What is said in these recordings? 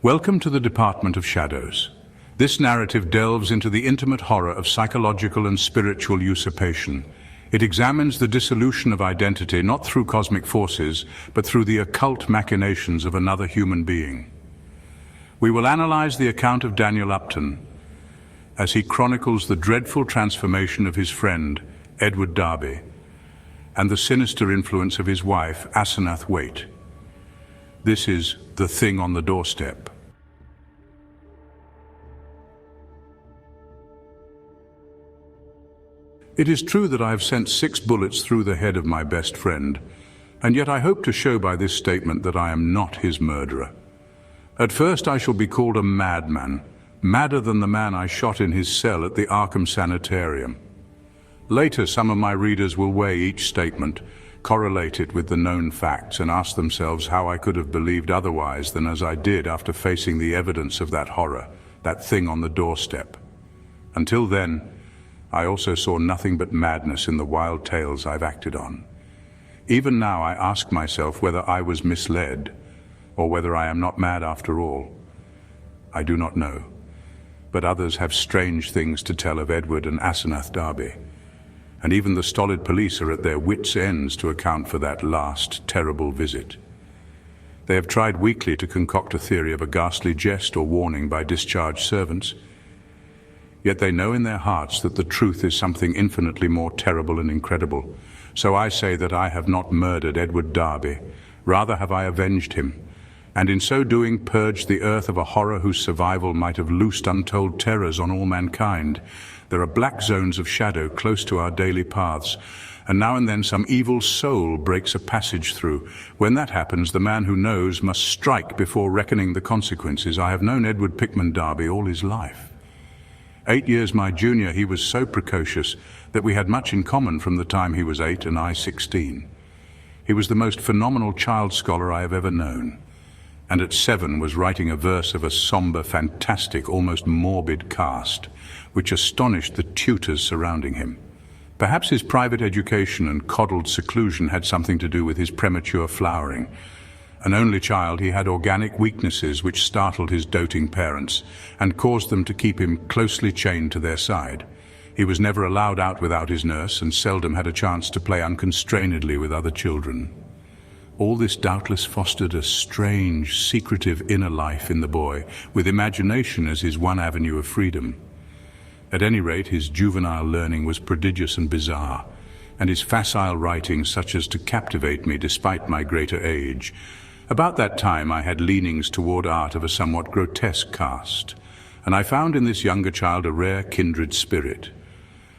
Welcome to the Department of Shadows. This narrative delves into the intimate horror of psychological and spiritual usurpation. It examines the dissolution of identity not through cosmic forces, but through the occult machinations of another human being. We will analyze the account of Daniel Upton as he chronicles the dreadful transformation of his friend, Edward Darby, and the sinister influence of his wife, Asenath Waite. This is The Thing on the Doorstep. It is true that I have sent 6 bullets through the head of my best friend, and yet I hope to show by this statement that I am not his murderer. At first I shall be called a madman, madder than the man I shot in his cell at the Arkham Sanitarium. Later, some of my readers will weigh each statement, correlate it with the known facts, and ask themselves how I could have believed otherwise than as I did after facing the evidence of that horror, that thing on the doorstep. Until then, I also saw nothing but madness in the wild tales I've acted on. Even now I ask myself whether I was misled, or whether I am not mad after all. I do not know, but others have strange things to tell of Edward and Asenath Darby, and even the stolid police are at their wits' ends to account for that last terrible visit. They have tried weakly to concoct a theory of a ghastly jest or warning by discharged servants, yet they know in their hearts that the truth is something infinitely more terrible and incredible. So I say that I have not murdered Edward Darby, rather have I avenged him, and in so doing purged the earth of a horror whose survival might have loosed untold terrors on all mankind. There are black zones of shadow close to our daily paths, and now and then some evil soul breaks a passage through. When that happens, the man who knows must strike before reckoning the consequences. I have known Edward Pickman Darby all his life. 8 years my junior, he was so precocious that we had much in common from the time he was 8 and I 16. He was the most phenomenal child scholar I have ever known, and at 7 was writing a verse of a somber, fantastic, almost morbid cast, which astonished the tutors surrounding him. Perhaps his private education and coddled seclusion had something to do with his premature flowering. An only child, he had organic weaknesses which startled his doting parents and caused them to keep him closely chained to their side. He was never allowed out without his nurse and seldom had a chance to play unconstrainedly with other children. All this doubtless fostered a strange, secretive inner life in the boy, with imagination as his one avenue of freedom. At any rate, his juvenile learning was prodigious and bizarre, and his facile writing such as to captivate me despite my greater age. About that time I had leanings toward art of a somewhat grotesque cast, and I found in this younger child a rare kindred spirit.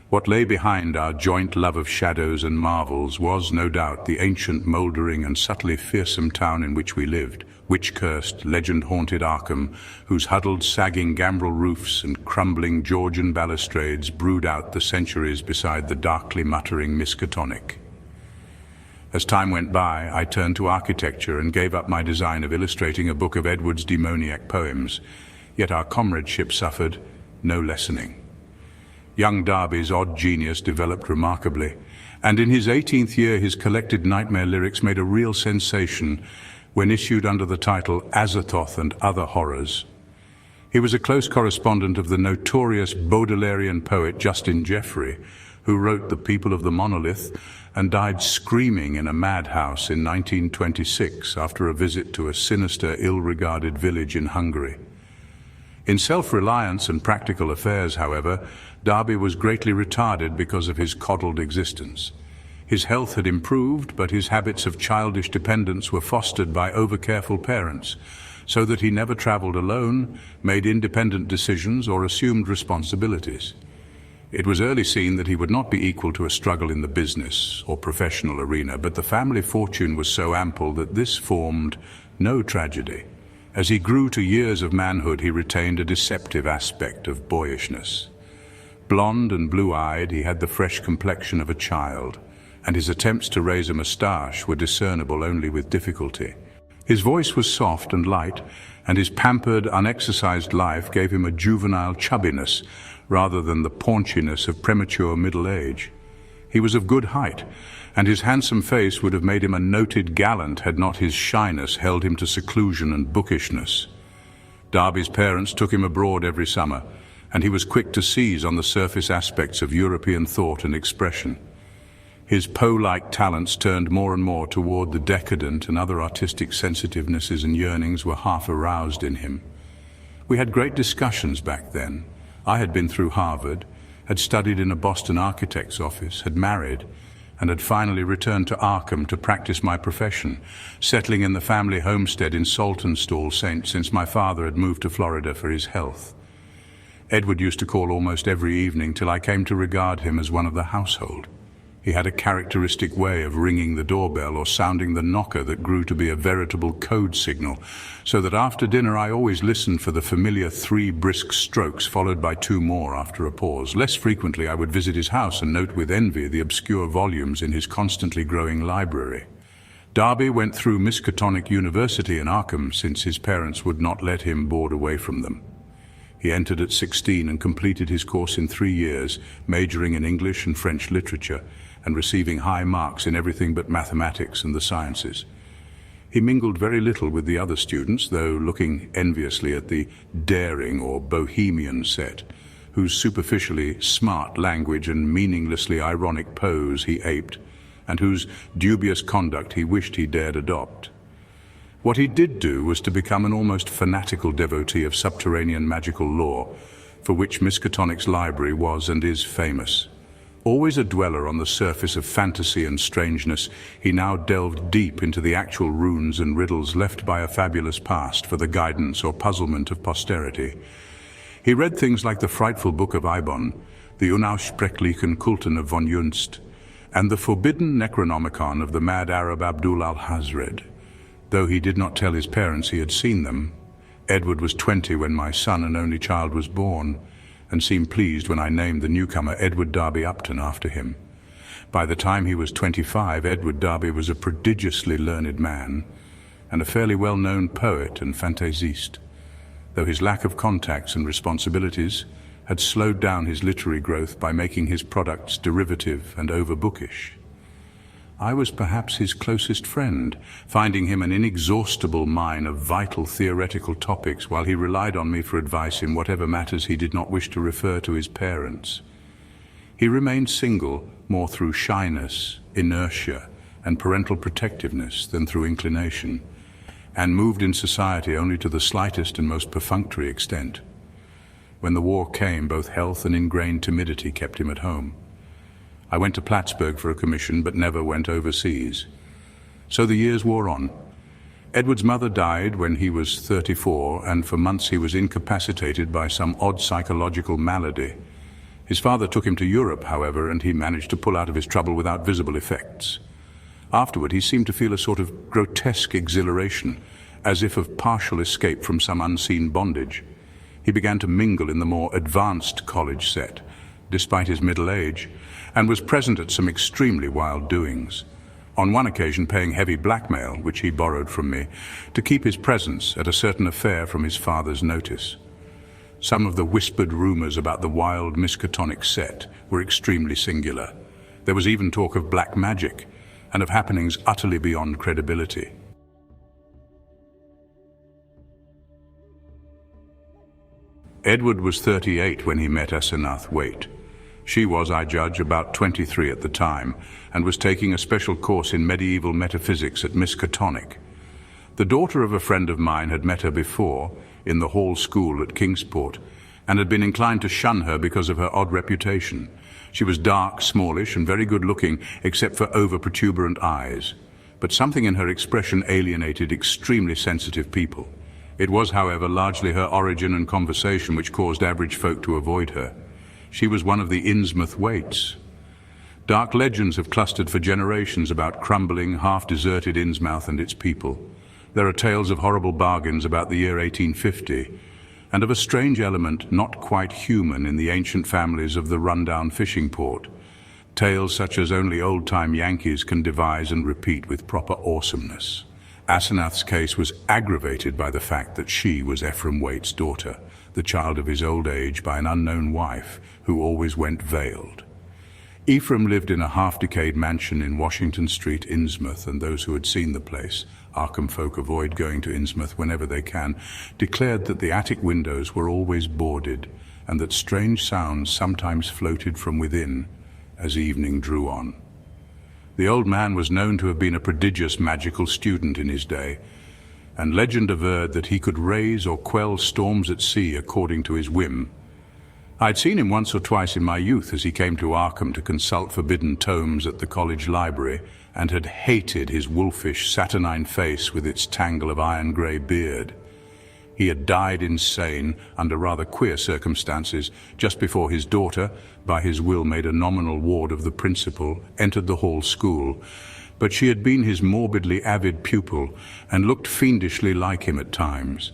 What lay behind our joint love of shadows and marvels was, no doubt, the ancient, mouldering and subtly fearsome town in which we lived, witch-cursed, legend-haunted Arkham, whose huddled, sagging gambrel roofs and crumbling Georgian balustrades brood out the centuries beside the darkly muttering Miskatonic. As time went by, I turned to architecture and gave up my design of illustrating a book of Edward's demoniac poems, yet our comradeship suffered no lessening. Young Darby's odd genius developed remarkably, and in his 18th year his collected nightmare lyrics made a real sensation when issued under the title Azathoth and Other Horrors. He was a close correspondent of the notorious Baudelairean poet Justin Jeffrey, who wrote The People of the Monolith and died screaming in a madhouse in 1926 after a visit to a sinister, ill-regarded village in Hungary. In self-reliance and practical affairs, however, Darby was greatly retarded because of his coddled existence. His health had improved, but his habits of childish dependence were fostered by over-careful parents, so that he never traveled alone, made independent decisions, or assumed responsibilities. It was early seen that he would not be equal to a struggle in the business or professional arena, but the family fortune was so ample that this formed no tragedy. As he grew to years of manhood, he retained a deceptive aspect of boyishness. Blonde and blue-eyed, he had the fresh complexion of a child, and his attempts to raise a moustache were discernible only with difficulty. His voice was soft and light, and his pampered, unexercised life gave him a juvenile chubbiness rather than the paunchiness of premature middle age. He was of good height, and his handsome face would have made him a noted gallant had not his shyness held him to seclusion and bookishness. Darby's parents took him abroad every summer, and he was quick to seize on the surface aspects of European thought and expression. His Poe-like talents turned more and more toward the decadent, and other artistic sensitivenesses and yearnings were half aroused in him. We had great discussions back then. I had been through Harvard, had studied in a Boston architect's office, had married, and had finally returned to Arkham to practice my profession, settling in the family homestead in Saltonstall since my father had moved to Florida for his health. Edward used to call almost every evening till I came to regard him as one of the household. He had a characteristic way of ringing the doorbell or sounding the knocker that grew to be a veritable code signal, so that after dinner I always listened for the familiar 3 brisk strokes followed by 2 more after a pause. Less frequently I would visit his house and note with envy the obscure volumes in his constantly growing library. Darby went through Miskatonic University in Arkham since his parents would not let him board away from them. He entered at 16 and completed his course in 3 years, majoring in English and French literature, and receiving high marks in everything but mathematics and the sciences. He mingled very little with the other students, though looking enviously at the daring or bohemian set, whose superficially smart language and meaninglessly ironic pose he aped, and whose dubious conduct he wished he dared adopt. What he did do was to become an almost fanatical devotee of subterranean magical lore, for which Miskatonic's library was and is famous. Always a dweller on the surface of fantasy and strangeness, he now delved deep into the actual runes and riddles left by a fabulous past for the guidance or puzzlement of posterity. He read things like the frightful Book of Ibon, the Unaussprechlichen Kulten of von Junst, and the forbidden Necronomicon of the mad Arab Abdul al-Hazred. Though he did not tell his parents he had seen them, Edward was 20 when my son and only child was born, and seemed pleased when I named the newcomer Edward Darby Upton after him. By the time he was 25, Edward Darby was a prodigiously learned man, and a fairly well-known poet and fantaisiste, though his lack of contacts and responsibilities had slowed down his literary growth by making his products derivative and overbookish. I was perhaps his closest friend, finding him an inexhaustible mine of vital theoretical topics while he relied on me for advice in whatever matters he did not wish to refer to his parents. He remained single more through shyness, inertia, and parental protectiveness than through inclination, and moved in society only to the slightest and most perfunctory extent. When the war came, both health and ingrained timidity kept him at home. I went to Plattsburgh for a commission, but never went overseas. So the years wore on. Edward's mother died when he was 34, and for months he was incapacitated by some odd psychological malady. His father took him to Europe, however, and he managed to pull out of his trouble without visible effects. Afterward, he seemed to feel a sort of grotesque exhilaration, as if of partial escape from some unseen bondage. He began to mingle in the more advanced college set, despite his middle age, and was present at some extremely wild doings. On one occasion paying heavy blackmail, which he borrowed from me, to keep his presence at a certain affair from his father's notice. Some of the whispered rumors about the wild Miskatonic set were extremely singular. There was even talk of black magic, and of happenings utterly beyond credibility. Edward was 38 when he met Asenath Waite. She was, I judge, about 23 at the time, and was taking a special course in medieval metaphysics at Miskatonic. The daughter of a friend of mine had met her before, in the Hall School at Kingsport, and had been inclined to shun her because of her odd reputation. She was dark, smallish, and very good-looking, except for over-protuberant eyes. But something in her expression alienated extremely sensitive people. It was, however, largely her origin and conversation which caused average folk to avoid her. She was one of the Innsmouth Waites. Dark legends have clustered for generations about crumbling, half-deserted Innsmouth and its people. There are tales of horrible bargains about the year 1850, and of a strange element not quite human in the ancient families of the rundown fishing port. Tales such as only old-time Yankees can devise and repeat with proper awesomeness. Asenath's case was aggravated by the fact that she was Ephraim Waite's daughter, the child of his old age by an unknown wife who always went veiled. Ephraim lived in a half-decayed mansion in Washington Street, Innsmouth, and those who had seen the place, Arkham folk avoid going to Innsmouth whenever they can, declared that the attic windows were always boarded and that strange sounds sometimes floated from within as evening drew on. The old man was known to have been a prodigious magical student in his day, and legend averred that he could raise or quell storms at sea according to his whim. I'd seen him once or twice in my youth as he came to Arkham to consult forbidden tomes at the college library, and had hated his wolfish, saturnine face with its tangle of iron-grey beard. He had died insane under rather queer circumstances just before his daughter, by his will made a nominal ward of the principal, entered the hall school, but she had been his morbidly avid pupil and looked fiendishly like him at times.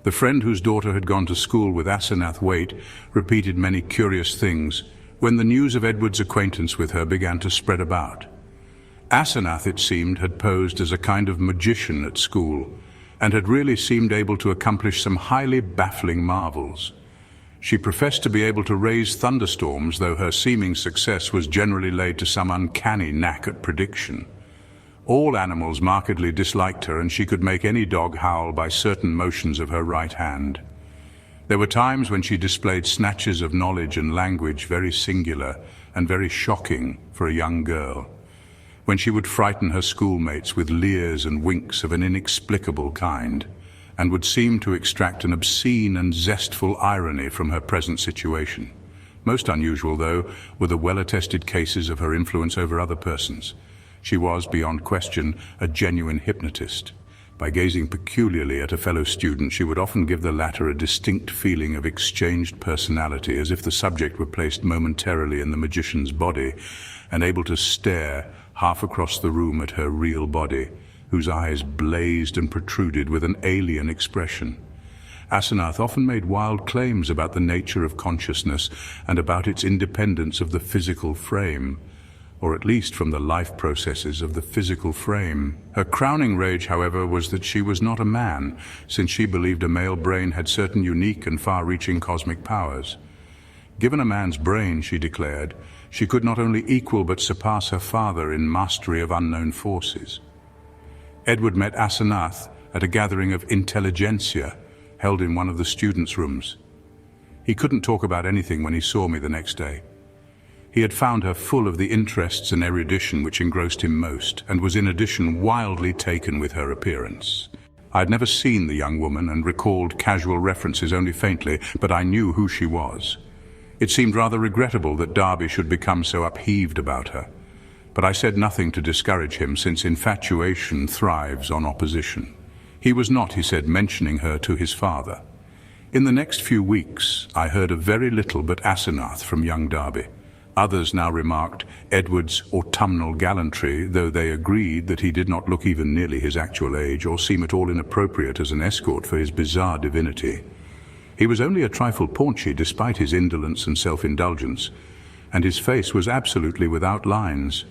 The friend whose daughter had gone to school with Asenath Waite repeated many curious things when the news of Edward's acquaintance with her began to spread about. Asenath, it seemed, had posed as a kind of magician at school, and had really seemed able to accomplish some highly baffling marvels. She professed to be able to raise thunderstorms, though her seeming success was generally laid to some uncanny knack at prediction. All animals markedly disliked her, and she could make any dog howl by certain motions of her right hand. There were times when she displayed snatches of knowledge and language very singular and very shocking for a young girl, when she would frighten her schoolmates with leers and winks of an inexplicable kind, and would seem to extract an obscene and zestful irony from her present situation. Most unusual, though, were the well-attested cases of her influence over other persons. She was, beyond question, a genuine hypnotist. By gazing peculiarly at a fellow student, she would often give the latter a distinct feeling of exchanged personality, as if the subject were placed momentarily in the magician's body and able to stare half across the room at her real body, whose eyes blazed and protruded with an alien expression. Asenath often made wild claims about the nature of consciousness and about its independence of the physical frame, or at least from the life processes of the physical frame. Her crowning rage, however, was that she was not a man, since she believed a male brain had certain unique and far-reaching cosmic powers. Given a man's brain, she declared, she could not only equal but surpass her father in mastery of unknown forces. Edward met Asenath at a gathering of intelligentsia held in one of the students' rooms. He couldn't talk about anything when he saw me the next day. He had found her full of the interests and erudition which engrossed him most, and was in addition wildly taken with her appearance. I had never seen the young woman and recalled casual references only faintly, but I knew who she was. It seemed rather regrettable that Darby should become so upheaved about her, but I said nothing to discourage him, since infatuation thrives on opposition. He was not, he said, mentioning her to his father. In the next few weeks, I heard of very little but Asenath from young Darby. Others now remarked Edward's autumnal gallantry, though they agreed that he did not look even nearly his actual age or seem at all inappropriate as an escort for his bizarre divinity. He was only a trifle paunchy despite his indolence and self-indulgence, and his face was absolutely without lines.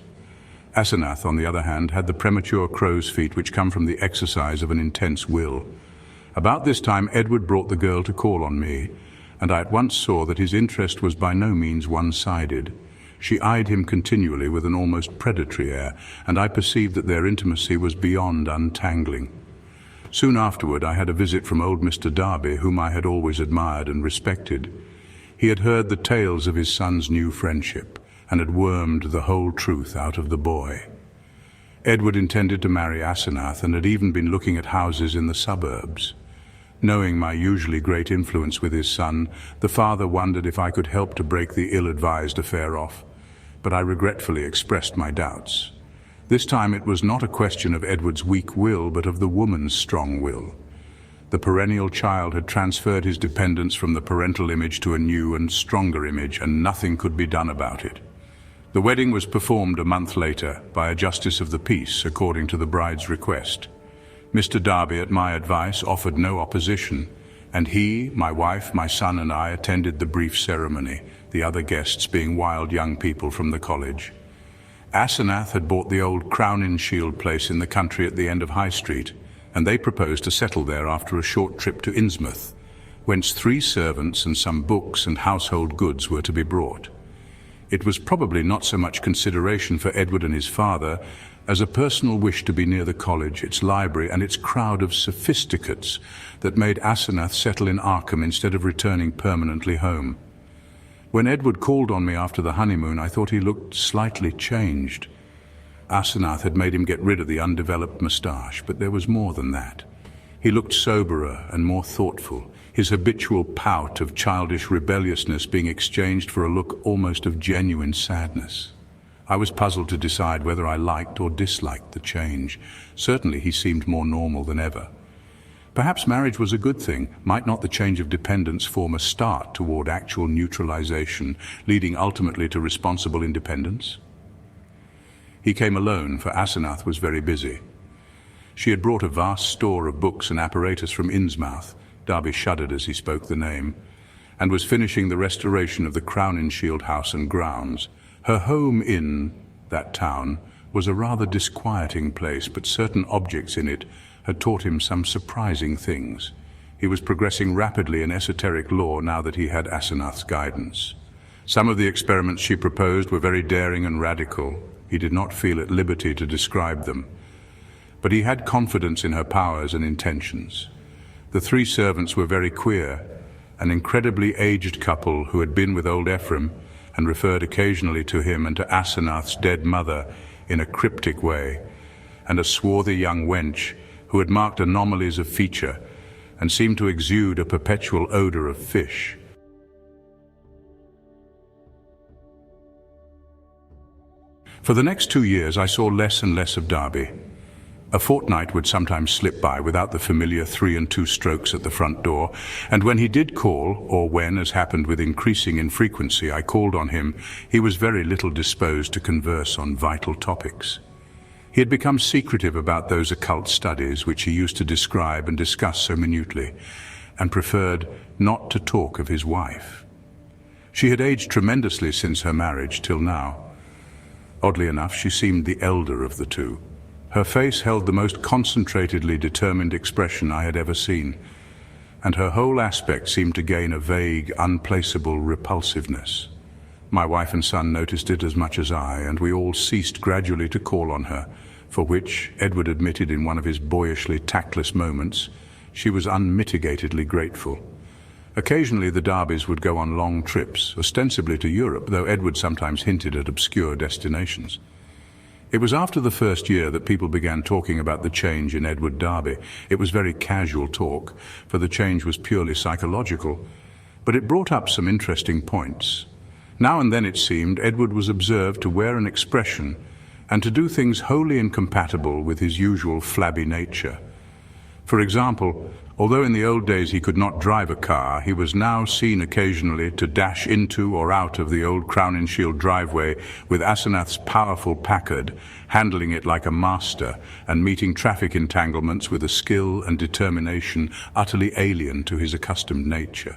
Asenath, on the other hand, had the premature crow's feet which come from the exercise of an intense will. About this time, Edward brought the girl to call on me, and I at once saw that his interest was by no means one-sided. She eyed him continually with an almost predatory air, and I perceived that their intimacy was beyond untangling. Soon afterward, I had a visit from old Mr. Darby, whom I had always admired and respected. He had heard the tales of his son's new friendship, and had wormed the whole truth out of the boy. Edward intended to marry Asenath, and had even been looking at houses in the suburbs. Knowing my usually great influence with his son, the father wondered if I could help to break the ill-advised affair off, but I regretfully expressed my doubts. This time it was not a question of Edward's weak will, but of the woman's strong will. The perennial child had transferred his dependence from the parental image to a new and stronger image, and nothing could be done about it. The wedding was performed a month later by a justice of the peace, according to the bride's request. Mr. Darby, at my advice, offered no opposition, and he, my wife, my son, and I attended the brief ceremony, the other guests being wild young people from the college. Asenath had bought the old Crown-in-Shield place in the country at the end of High Street, and they proposed to settle there after a short trip to Innsmouth, whence 3 servants and some books and household goods were to be brought. It was probably not so much consideration for Edward and his father as a personal wish to be near the college, its library, and its crowd of sophisticates that made Asenath settle in Arkham instead of returning permanently home. When Edward called on me after the honeymoon, I thought he looked slightly changed. Asenath had made him get rid of the undeveloped moustache, but there was more than that. He looked soberer and more thoughtful, his habitual pout of childish rebelliousness being exchanged for a look almost of genuine sadness. I was puzzled to decide whether I liked or disliked the change. Certainly he seemed more normal than ever. Perhaps marriage was a good thing. Might not the change of dependence form a start toward actual neutralization, leading ultimately to responsible independence? He came alone, for Asenath was very busy. She had brought a vast store of books and apparatus from Innsmouth, Darby shuddered as he spoke the name, and was finishing the restoration of the Crowninshield house and grounds. Her home in that town was a rather disquieting place, but certain objects in it had taught him some surprising things. He was progressing rapidly in esoteric lore now that he had Asenath's guidance. Some of the experiments she proposed were very daring and radical. He did not feel at liberty to describe them, but he had confidence in her powers and intentions. The three servants were very queer, an incredibly aged couple who had been with old Ephraim and referred occasionally to him and to Asenath's dead mother in a cryptic way, and a swarthy young wench who had marked anomalies of feature and seemed to exude a perpetual odor of fish. For the next 2 years I saw less and less of Darby. A fortnight would sometimes slip by without the familiar 3 and 2 strokes at the front door, and when he did call, or when, as happened with increasing infrequency, I called on him, he was very little disposed to converse on vital topics. He had become secretive about those occult studies which he used to describe and discuss so minutely, and preferred not to talk of his wife. She had aged tremendously since her marriage till now. Oddly enough, she seemed the elder of the two. Her face held the most concentratedly determined expression I had ever seen, and her whole aspect seemed to gain a vague, unplaceable repulsiveness. My wife and son noticed it as much as I, and we all ceased gradually to call on her, for which, Edward admitted in one of his boyishly tactless moments, she was unmitigatedly grateful. Occasionally the Darbys would go on long trips, ostensibly to Europe, though Edward sometimes hinted at obscure destinations. It was after the first year that people began talking about the change in Edward Darby. It was very casual talk, for the change was purely psychological, but it brought up some interesting points. Now and then, it seemed, Edward was observed to wear an expression and to do things wholly incompatible with his usual flabby nature. For example, although in the old days he could not drive a car, he was now seen occasionally to dash into or out of the old Crowninshield driveway with Asenath's powerful Packard, handling it like a master and meeting traffic entanglements with a skill and determination utterly alien to his accustomed nature.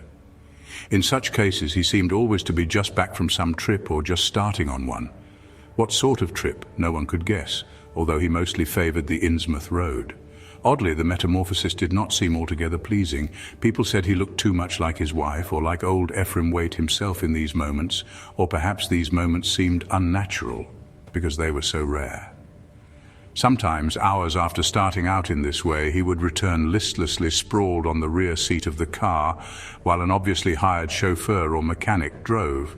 In such cases, he seemed always to be just back from some trip or just starting on one. What sort of trip, no one could guess, although he mostly favored the Innsmouth road. Oddly, the metamorphosis did not seem altogether pleasing. People said he looked too much like his wife, or like old Ephraim Waite himself in these moments, or perhaps these moments seemed unnatural, because they were so rare. Sometimes, hours after starting out in this way, he would return listlessly sprawled on the rear seat of the car, while an obviously hired chauffeur or mechanic drove.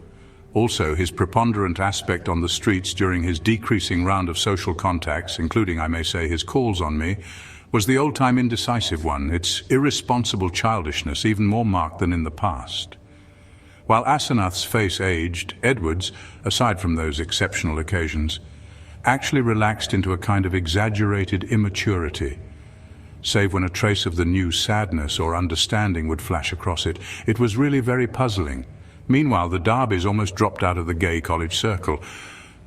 Also, his preponderant aspect on the streets during his decreasing round of social contacts, including, I may say, his calls on me, was the old-time indecisive one, its irresponsible childishness even more marked than in the past. While Asenath's face aged, Edward's, aside from those exceptional occasions, actually relaxed into a kind of exaggerated immaturity. Save when a trace of the new sadness or understanding would flash across it, it was really very puzzling. Meanwhile, the Darbys almost dropped out of the gay college circle,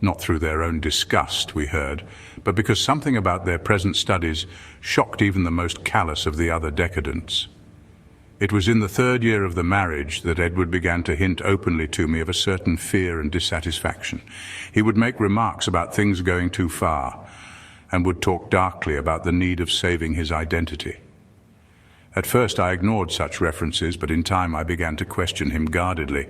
not through their own disgust, we heard, but because something about their present studies shocked even the most callous of the other decadents. It was in the 3rd year of the marriage that Edward began to hint openly to me of a certain fear and dissatisfaction. He would make remarks about things going too far, and would talk darkly about the need of saving his identity. At first I ignored such references, but in time I began to question him guardedly.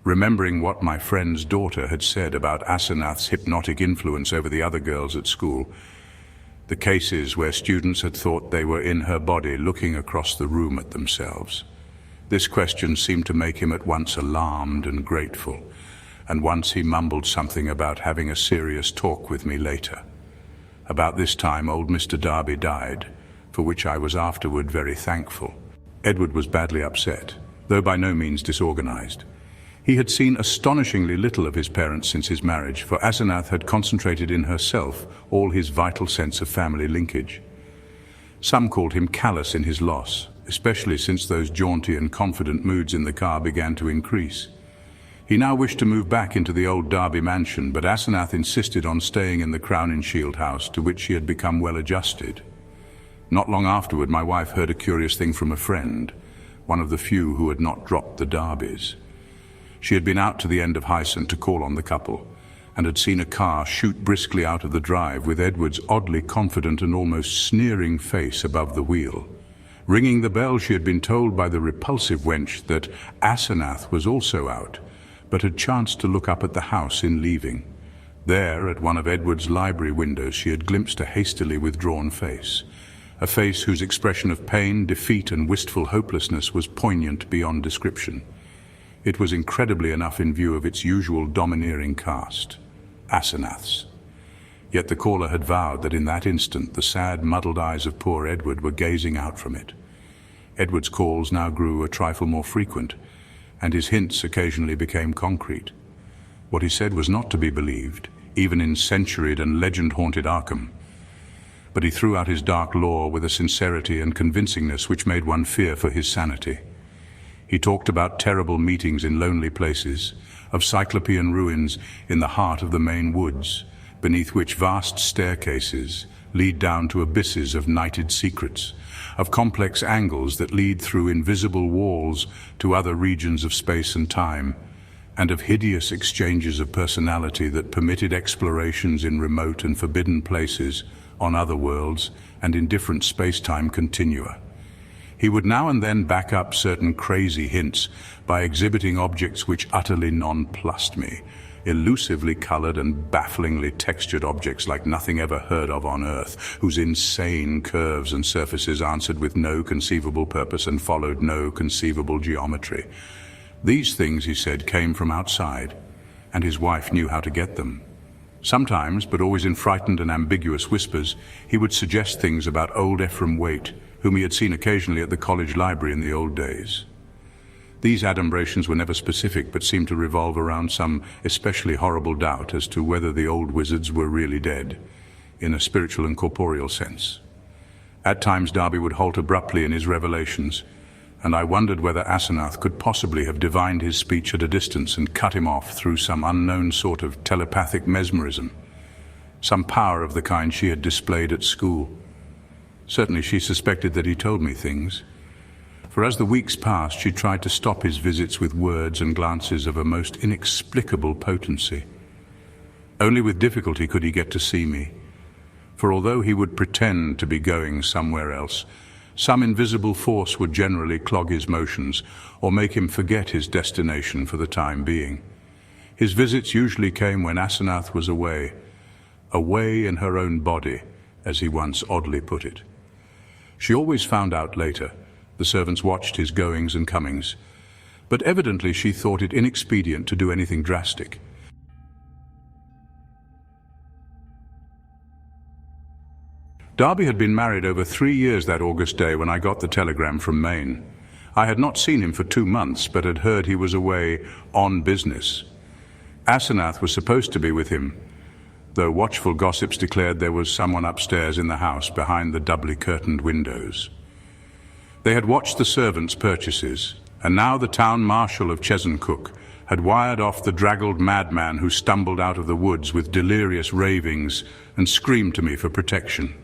remembering what my friend's daughter had said about Asenath's hypnotic influence over the other girls at school. The cases where students had thought they were in her body looking across the room at themselves. This question seemed to make him at once alarmed and grateful, and once he mumbled something about having a serious talk with me later. About this time, old Mr. Darby died, for which I was afterward very thankful. Edward was badly upset, though by no means disorganized. He had seen astonishingly little of his parents since his marriage, for Asenath had concentrated in herself all his vital sense of family linkage. Some called him callous in his loss, especially since those jaunty and confident moods in the car began to increase. He now wished to move back into the old Darby mansion, but Asenath insisted on staying in the Crown and Shield house, to which she had become well adjusted. Not long afterward, my wife heard a curious thing from a friend, one of the few who had not dropped the Darbys. She had been out to the end of Hysant to call on the couple, and had seen a car shoot briskly out of the drive with Edward's oddly confident and almost sneering face above the wheel. Ringing the bell, she had been told by the repulsive wench that Asenath was also out, but had chanced to look up at the house in leaving. There, at one of Edward's library windows, she had glimpsed a hastily withdrawn face, a face whose expression of pain, defeat, and wistful hopelessness was poignant beyond description. It was incredibly enough in view of its usual domineering cast, Asenath's. Yet the caller had vowed that in that instant the sad, muddled eyes of poor Edward were gazing out from it. Edward's calls now grew a trifle more frequent, and his hints occasionally became concrete. What he said was not to be believed, even in centuried and legend-haunted Arkham. But he threw out his dark lore with a sincerity and convincingness which made one fear for his sanity. He talked about terrible meetings in lonely places, of cyclopean ruins in the heart of the Maine woods, beneath which vast staircases lead down to abysses of nighted secrets, of complex angles that lead through invisible walls to other regions of space and time, and of hideous exchanges of personality that permitted explorations in remote and forbidden places, on other worlds, and in different space-time continua. He would now and then back up certain crazy hints by exhibiting objects which utterly nonplussed me, elusively colored and bafflingly textured objects like nothing ever heard of on Earth, whose insane curves and surfaces answered with no conceivable purpose and followed no conceivable geometry. These things, he said, came from outside, and his wife knew how to get them. Sometimes, but always in frightened and ambiguous whispers, he would suggest things about old Ephraim Waite, whom he had seen occasionally at the college library in the old days. These adumbrations were never specific, but seemed to revolve around some especially horrible doubt as to whether the old wizards were really dead, in a spiritual and corporeal sense. At times Darby would halt abruptly in his revelations, and I wondered whether Asenath could possibly have divined his speech at a distance and cut him off through some unknown sort of telepathic mesmerism, some power of the kind she had displayed at school. Certainly she suspected that he told me things, for as the weeks passed she tried to stop his visits with words and glances of a most inexplicable potency. Only with difficulty could he get to see me, for although he would pretend to be going somewhere else, some invisible force would generally clog his motions or make him forget his destination for the time being. His visits usually came when Asenath was away in her own body, as he once oddly put it. She always found out later. The servants watched his goings and comings, but evidently she thought it inexpedient to do anything drastic. Darby had been married over 3 years that August day when I got the telegram from Maine. I had not seen him for 2 months, but had heard he was away on business. Asenath was supposed to be with him, though watchful gossips declared there was someone upstairs in the house behind the doubly curtained windows. They had watched the servants' purchases, and now the town marshal of Chesuncook had wired off the draggled madman who stumbled out of the woods with delirious ravings and screamed to me for protection.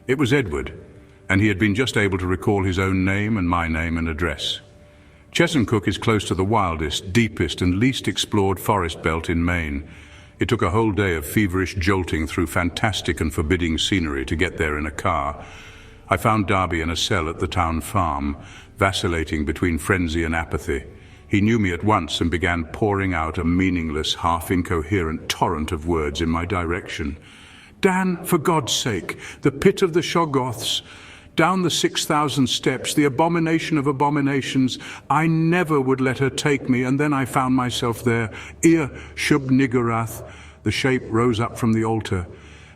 It was Edward, and he had been just able to recall his own name and my name and address. Chesuncook is close to the wildest, deepest, and least explored forest belt in Maine. It took a whole day of feverish jolting through fantastic and forbidding scenery to get there in a car. I found Darby in a cell at the town farm, vacillating between frenzy and apathy, He knew me at once and began pouring out a meaningless, half-incoherent torrent of words in my direction. "Dan, for God's sake, the pit of the Shoggoths, down the 6,000 steps, the abomination of abominations. I never would let her take me, and then I found myself there. Ir Shub-Niggurath." The shape rose up from the altar,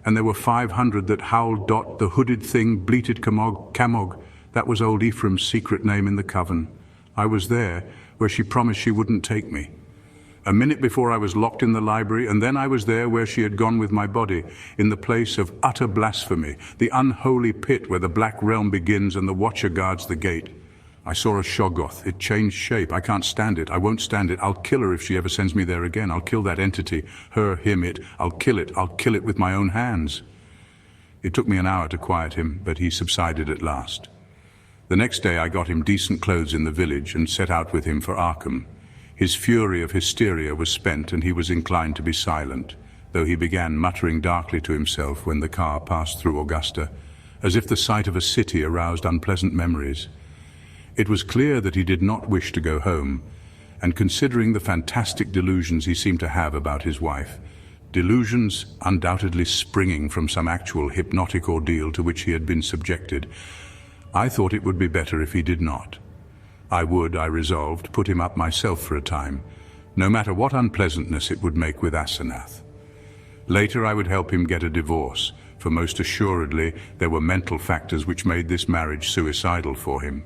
and there were 500 that howled. The hooded thing bleated Camog. That was old Ephraim's secret name in the coven. I was there, where she promised she wouldn't take me. A minute before I was locked in the library, and then I was there where she had gone with my body, in the place of utter blasphemy, the unholy pit where the Black Realm begins and the Watcher guards the gate. I saw a Shoggoth. It changed shape. I can't stand it. I won't stand it. I'll kill her if she ever sends me there again. I'll kill that entity. Her, him, it. I'll kill it. I'll kill it with my own hands. It took me an hour to quiet him, but he subsided at last. The next day I got him decent clothes in the village and set out with him for Arkham. His fury of hysteria was spent and he was inclined to be silent, though he began muttering darkly to himself when the car passed through Augusta, as if the sight of a city aroused unpleasant memories. It was clear that he did not wish to go home, and considering the fantastic delusions he seemed to have about his wife, delusions undoubtedly springing from some actual hypnotic ordeal to which he had been subjected, I thought it would be better if he did not. I resolved, put him up myself for a time, no matter what unpleasantness it would make with Asenath. Later I would help him get a divorce, for most assuredly there were mental factors which made this marriage suicidal for him.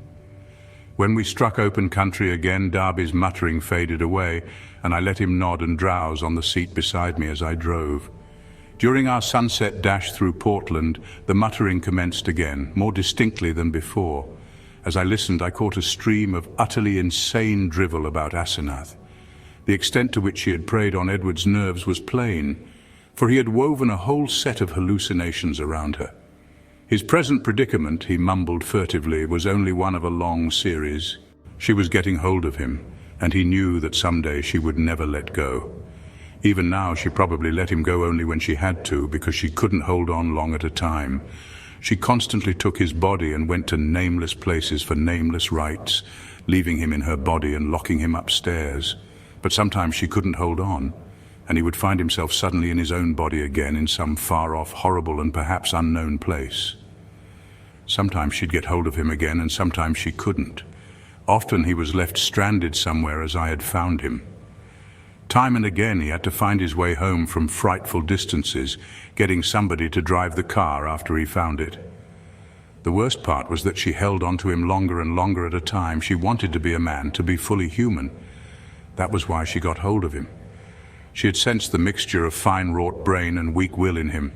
When we struck open country again, Darby's muttering faded away, and I let him nod and drowse on the seat beside me as I drove. During our sunset dash through Portland, the muttering commenced again, more distinctly than before. As I listened, I caught a stream of utterly insane drivel about Asenath. The extent to which she had preyed on Edward's nerves was plain, for he had woven a whole set of hallucinations around her. His present predicament, he mumbled furtively, was only one of a long series. She was getting hold of him, and he knew that someday she would never let go. Even now, she probably let him go only when she had to, because she couldn't hold on long at a time. She constantly took his body and went to nameless places for nameless rites, leaving him in her body and locking him upstairs. But sometimes she couldn't hold on, and he would find himself suddenly in his own body again in some far-off, horrible and perhaps unknown place. Sometimes she'd get hold of him again, and sometimes she couldn't. Often he was left stranded somewhere as I had found him. Time and again he had to find his way home from frightful distances, getting somebody to drive the car after he found it. The worst part was that she held on to him longer and longer at a time. She wanted to be a man, to be fully human. That was why she got hold of him. She had sensed the mixture of fine-wrought brain and weak will in him.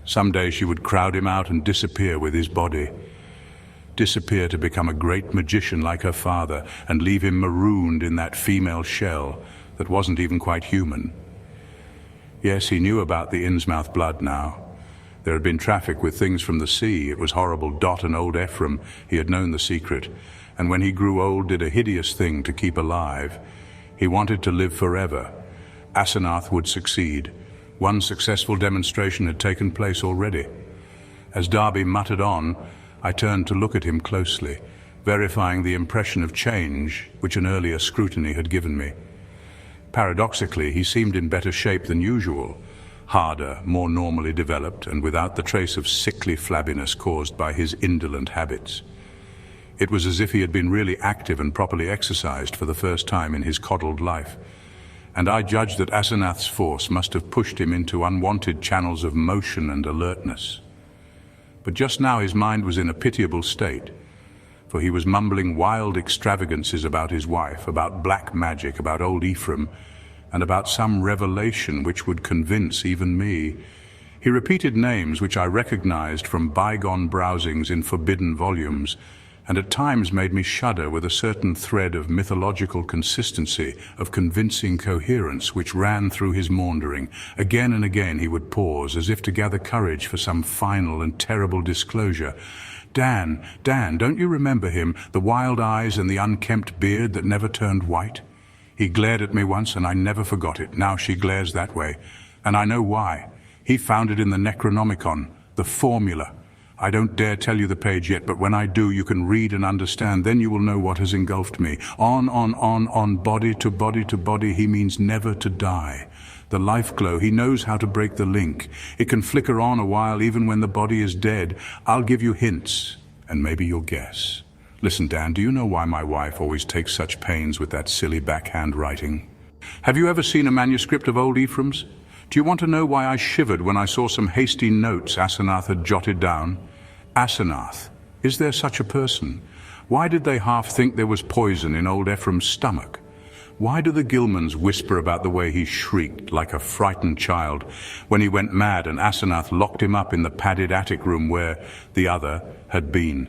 Some day she would crowd him out and disappear with his body. Disappear to become a great magician like her father and leave him marooned in that female shell that wasn't even quite human. Yes, he knew about the Innsmouth blood now. There had been traffic with things from the sea. It was horrible. Dot and old Ephraim, he had known the secret, and when he grew old did a hideous thing to keep alive. He wanted to live forever. Asenath would succeed. One successful demonstration had taken place already. As Darby muttered on, I turned to look at him closely, verifying the impression of change which an earlier scrutiny had given me. Paradoxically, he seemed in better shape than usual, harder, more normally developed, and without the trace of sickly flabbiness caused by his indolent habits. It was as if he had been really active and properly exercised for the first time in his coddled life, and I judged that Asenath's force must have pushed him into unwanted channels of motion and alertness. But just now his mind was in a pitiable state, for he was mumbling wild extravagances about his wife, about black magic, about old Ephraim, and about some revelation which would convince even me. He repeated names which I recognized from bygone browsings in forbidden volumes, and at times made me shudder with a certain thread of mythological consistency, of convincing coherence which ran through his maundering. Again and again he would pause, as if to gather courage for some final and terrible disclosure. Dan, don't you remember him, the wild eyes and the unkempt beard that never turned white? He glared at me once and I never forgot it. Now she glares that way, and I know why. He found it in the Necronomicon, the formula. I don't dare tell you the page yet, but when I do, you can read and understand. Then you will know what has engulfed me. On, body to body to body, he means never to die. The life glow, he knows how to break the link. It can flicker on a while even when the body is dead. I'll give you hints, and maybe you'll guess. Listen, Dan, do you know why my wife always takes such pains with that silly backhand writing? Have you ever seen a manuscript of old Ephraim's? Do you want to know why I shivered when I saw some hasty notes Asenath had jotted down? Asenath, is there such a person? Why did they half think there was poison in old Ephraim's stomach? Why do the Gilmans whisper about the way he shrieked like a frightened child when he went mad and Asenath locked him up in the padded attic room where the other had been?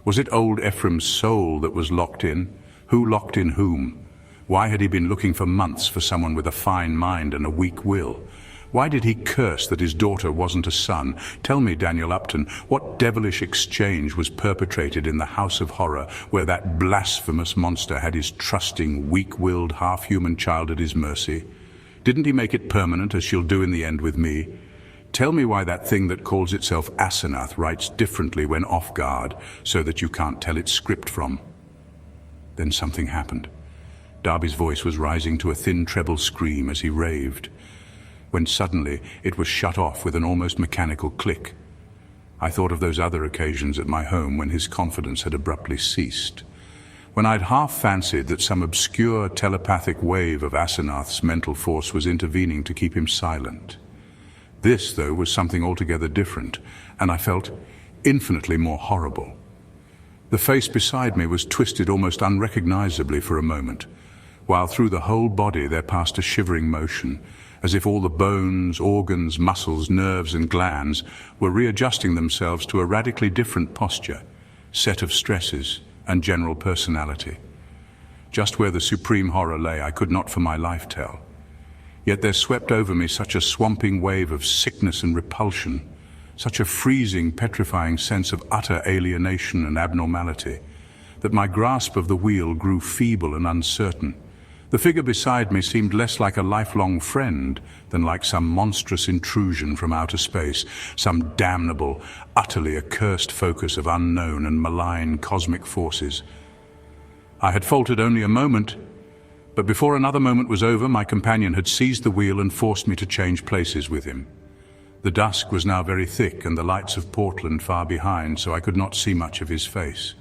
Was it old Ephraim's soul that was locked in? Who locked in whom? Why had he been looking for months for someone with a fine mind and a weak will? Why did he curse that his daughter wasn't a son? Tell me, Daniel Upton, what devilish exchange was perpetrated in the house of horror where that blasphemous monster had his trusting, weak-willed, half-human child at his mercy? Didn't he make it permanent, as she'll do in the end with me? Tell me why that thing that calls itself Asenath writes differently when off guard, so that you can't tell its script from. Then something happened. Darby's voice was rising to a thin treble scream as he raved, when suddenly it was shut off with an almost mechanical click. I thought of those other occasions at my home when his confidence had abruptly ceased, when I'd half fancied that some obscure telepathic wave of Asenath's mental force was intervening to keep him silent. This, though, was something altogether different, and I felt infinitely more horrible. The face beside me was twisted almost unrecognizably for a moment, while through the whole body there passed a shivering motion, as if all the bones, organs, muscles, nerves and glands were readjusting themselves to a radically different posture, set of stresses and general personality. Just where the supreme horror lay, I could not for my life tell. Yet there swept over me such a swamping wave of sickness and repulsion, such a freezing, petrifying sense of utter alienation and abnormality, that my grasp of the wheel grew feeble and uncertain. The figure beside me seemed less like a lifelong friend than like some monstrous intrusion from outer space, some damnable, utterly accursed focus of unknown and malign cosmic forces. I had faltered only a moment, but before another moment was over, my companion had seized the wheel and forced me to change places with him. The dusk was now very thick and the lights of Portland far behind, so I could not see much of his face.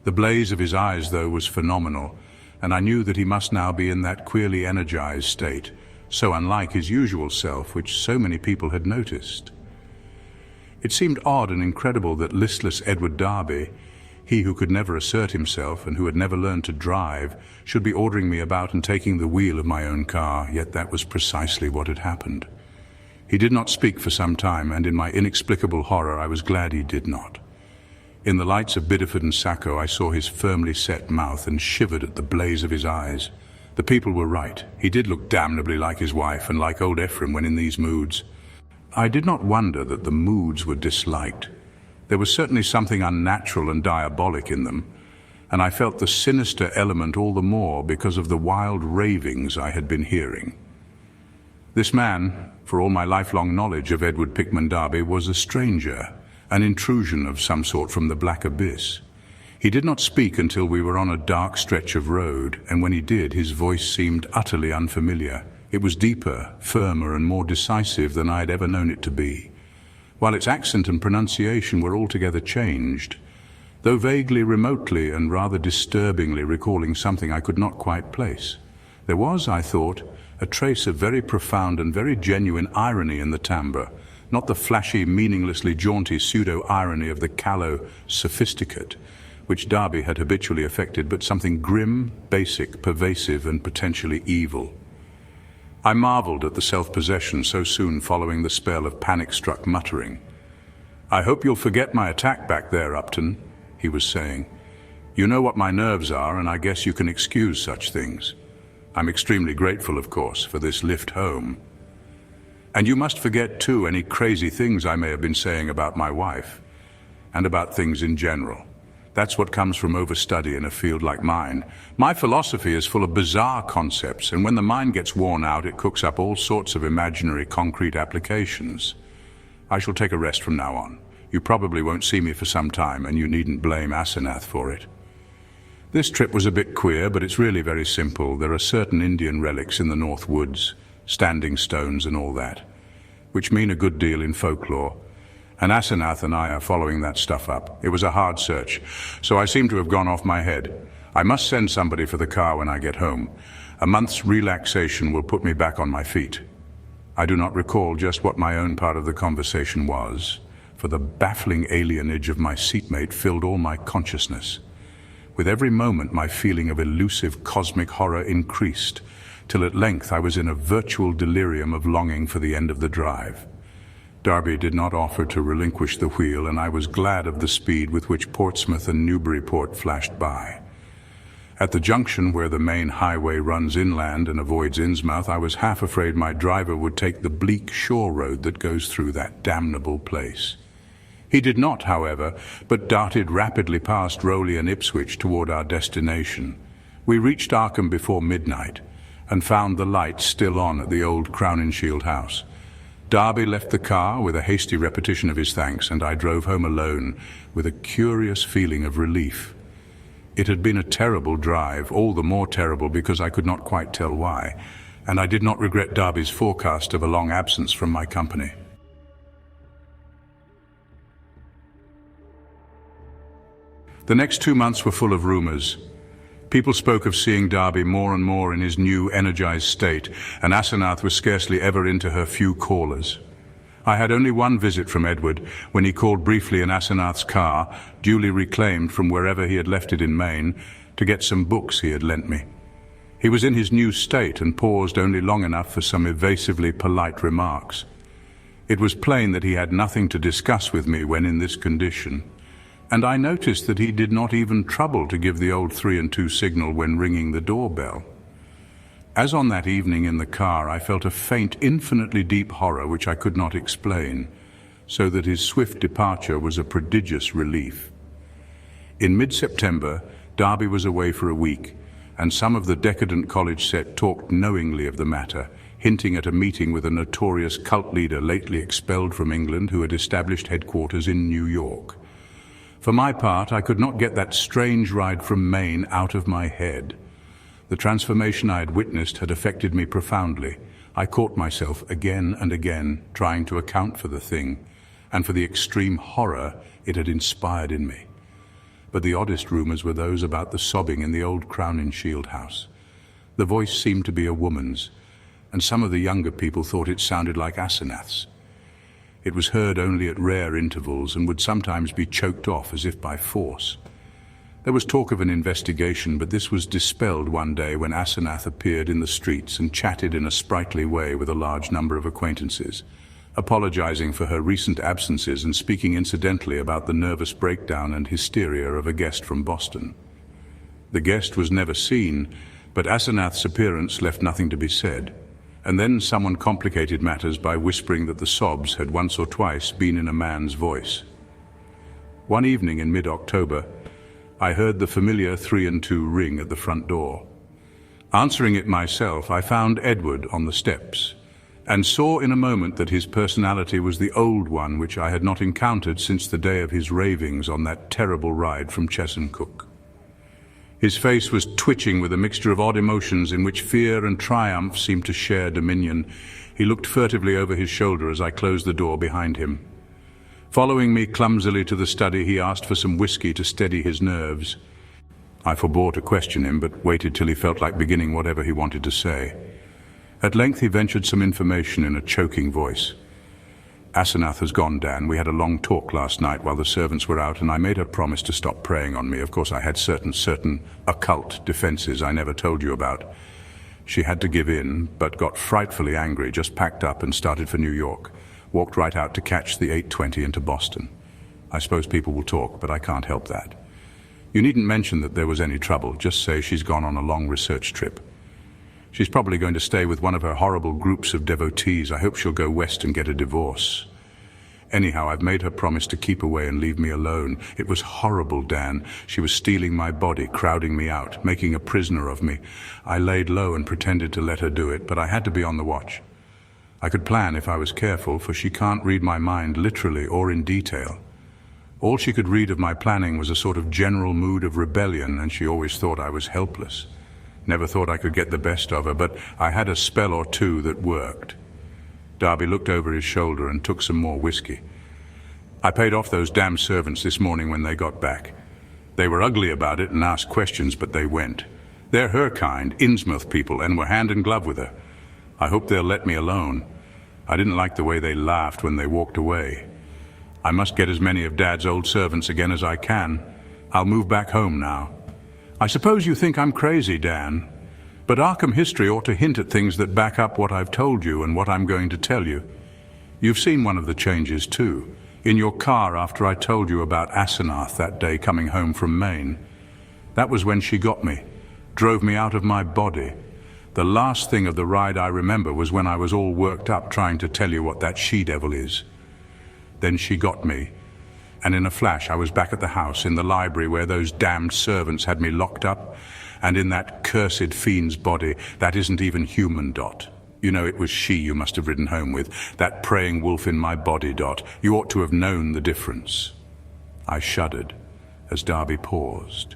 The blaze of his eyes, though, was phenomenal, and I knew that he must now be in that queerly energized state, so unlike his usual self, which so many people had noticed. It seemed odd and incredible that listless Edward Darby, he who could never assert himself and who had never learned to drive, should be ordering me about and taking the wheel of my own car, yet that was precisely what had happened. He did not speak for some time, and in my inexplicable horror I was glad he did not. In the lights of Biddeford and Sacco I saw his firmly set mouth and shivered at the blaze of his eyes. The people were right. He did look damnably like his wife and like old Ephraim when in these moods. I did not wonder that the moods were disliked. There was certainly something unnatural and diabolic in them, and I felt the sinister element all the more because of the wild ravings I had been hearing. This man, for all my lifelong knowledge of Edward Pickman Darby, was a stranger, an intrusion of some sort from the black abyss. He did not speak until we were on a dark stretch of road, and when he did, his voice seemed utterly unfamiliar. It was deeper, firmer, and more decisive than I had ever known it to be, while its accent and pronunciation were altogether changed, though vaguely, remotely, and rather disturbingly recalling something I could not quite place. There was, I thought, a trace of very profound and very genuine irony in the timbre, not the flashy, meaninglessly jaunty pseudo-irony of the callow sophisticate, which Darby had habitually affected, but something grim, basic, pervasive, and potentially evil. I marveled at the self-possession so soon following the spell of panic-struck muttering. "I hope you'll forget my attack back there, Upton," he was saying. "You know what my nerves are, and I guess you can excuse such things. I'm extremely grateful, of course, for this lift home. And you must forget, too, any crazy things I may have been saying about my wife, and about things in general. That's what comes from overstudy in a field like mine. My philosophy is full of bizarre concepts, and when the mind gets worn out, it cooks up all sorts of imaginary concrete applications. I shall take a rest from now on. You probably won't see me for some time, and you needn't blame Asenath for it. This trip was a bit queer, but it's really very simple. There are certain Indian relics in the North Woods, standing stones and all that, which mean a good deal in folklore. And Asenath and I are following that stuff up. It was a hard search, so I seem to have gone off my head. I must send somebody for the car when I get home. A month's relaxation will put me back on my feet. I do not recall just what my own part of the conversation was, for the baffling alienage of my seatmate filled all my consciousness. With every moment, my feeling of elusive cosmic horror increased, till at length I was in a virtual delirium of longing for the end of the drive. Darby did not offer to relinquish the wheel, and I was glad of the speed with which Portsmouth and Newburyport flashed by. At the junction where the main highway runs inland and avoids Innsmouth, I was half afraid my driver would take the bleak shore road that goes through that damnable place. He did not, however, but darted rapidly past Rowley and Ipswich toward our destination. We reached Arkham before midnight and found the lights still on at the old Crowninshield house. Darby left the car with a hasty repetition of his thanks, and I drove home alone with a curious feeling of relief. It had been a terrible drive, all the more terrible because I could not quite tell why, and I did not regret Darby's forecast of a long absence from my company. The next 2 months were full of rumors. People spoke of seeing Darby more and more in his new, energized state, and Asenath was scarcely ever into her few callers. I had only one visit from Edward, when he called briefly in Asenath's car, duly reclaimed from wherever he had left it in Maine, to get some books he had lent me. He was in his new state and paused only long enough for some evasively polite remarks. It was plain that he had nothing to discuss with me when in this condition, and I noticed that he did not even trouble to give the old 3 and 2 signal when ringing the doorbell. As on that evening in the car, I felt a faint, infinitely deep horror which I could not explain, so that his swift departure was a prodigious relief. In mid-September, Darby was away for a week, and some of the decadent college set talked knowingly of the matter, hinting at a meeting with a notorious cult leader lately expelled from England who had established headquarters in New York. For my part, I could not get that strange ride from Maine out of my head. The transformation I had witnessed had affected me profoundly. I caught myself again and again trying to account for the thing, and for the extreme horror it had inspired in me. But the oddest rumors were those about the sobbing in the old Crowninshield house. The voice seemed to be a woman's, and some of the younger people thought it sounded like Asenath's. It was heard only at rare intervals and would sometimes be choked off as if by force. There was talk of an investigation, but this was dispelled one day when Asenath appeared in the streets and chatted in a sprightly way with a large number of acquaintances, apologizing for her recent absences and speaking incidentally about the nervous breakdown and hysteria of a guest from Boston. The guest was never seen, but Asenath's appearance left nothing to be said. And then someone complicated matters by whispering that the sobs had once or twice been in a man's voice. One evening in mid-October, I heard the familiar 3 and 2 ring at the front door. Answering it myself, I found Edward on the steps, and saw in a moment that his personality was the old one which I had not encountered since the day of his ravings on that terrible ride from Chesuncook. His face was twitching with a mixture of odd emotions in which fear and triumph seemed to share dominion. He looked furtively over his shoulder as I closed the door behind him. Following me clumsily to the study, he asked for some whiskey to steady his nerves. I forbore to question him, but waited till he felt like beginning whatever he wanted to say. At length he ventured some information in a choking voice. Asenath has gone, Dan. We had a long talk last night while the servants were out, and I made her promise to stop preying on me. Of course, I had certain occult defenses I never told you about. She had to give in, but got frightfully angry, just packed up and started for New York. Walked right out to catch the 8:20 into Boston. I suppose people will talk, but I can't help that. You needn't mention that there was any trouble. Just say she's gone on a long research trip. She's probably going to stay with one of her horrible groups of devotees. I hope she'll go west and get a divorce. Anyhow, I've made her promise to keep away and leave me alone. It was horrible, Dan. She was stealing my body, crowding me out, making a prisoner of me. I laid low and pretended to let her do it, but I had to be on the watch. I could plan if I was careful, for she can't read my mind literally or in detail. All she could read of my planning was a sort of general mood of rebellion, and she always thought I was helpless. Never thought I could get the best of her, but I had a spell or two that worked. Darby looked over his shoulder and took some more whiskey. I paid off those damn servants this morning when they got back. They were ugly about it and asked questions, but they went. They're her kind, Innsmouth people, and were hand in glove with her. I hope they'll let me alone. I didn't like the way they laughed when they walked away. I must get as many of Dad's old servants again as I can. I'll move back home now. I suppose you think I'm crazy, Dan, but Arkham history ought to hint at things that back up what I've told you and what I'm going to tell you. You've seen one of the changes too, in your car after I told you about Asenath that day coming home from Maine. That was when she got me, drove me out of my body. The last thing of the ride I remember was when I was all worked up trying to tell you what that she-devil is. Then she got me, and in a flash I was back at the house, in the library where those damned servants had me locked up, and in that cursed fiend's body that isn't even human, Dot. You know, it was she you must have ridden home with, that praying wolf in my body, Dot. You ought to have known the difference. I shuddered as Darby paused.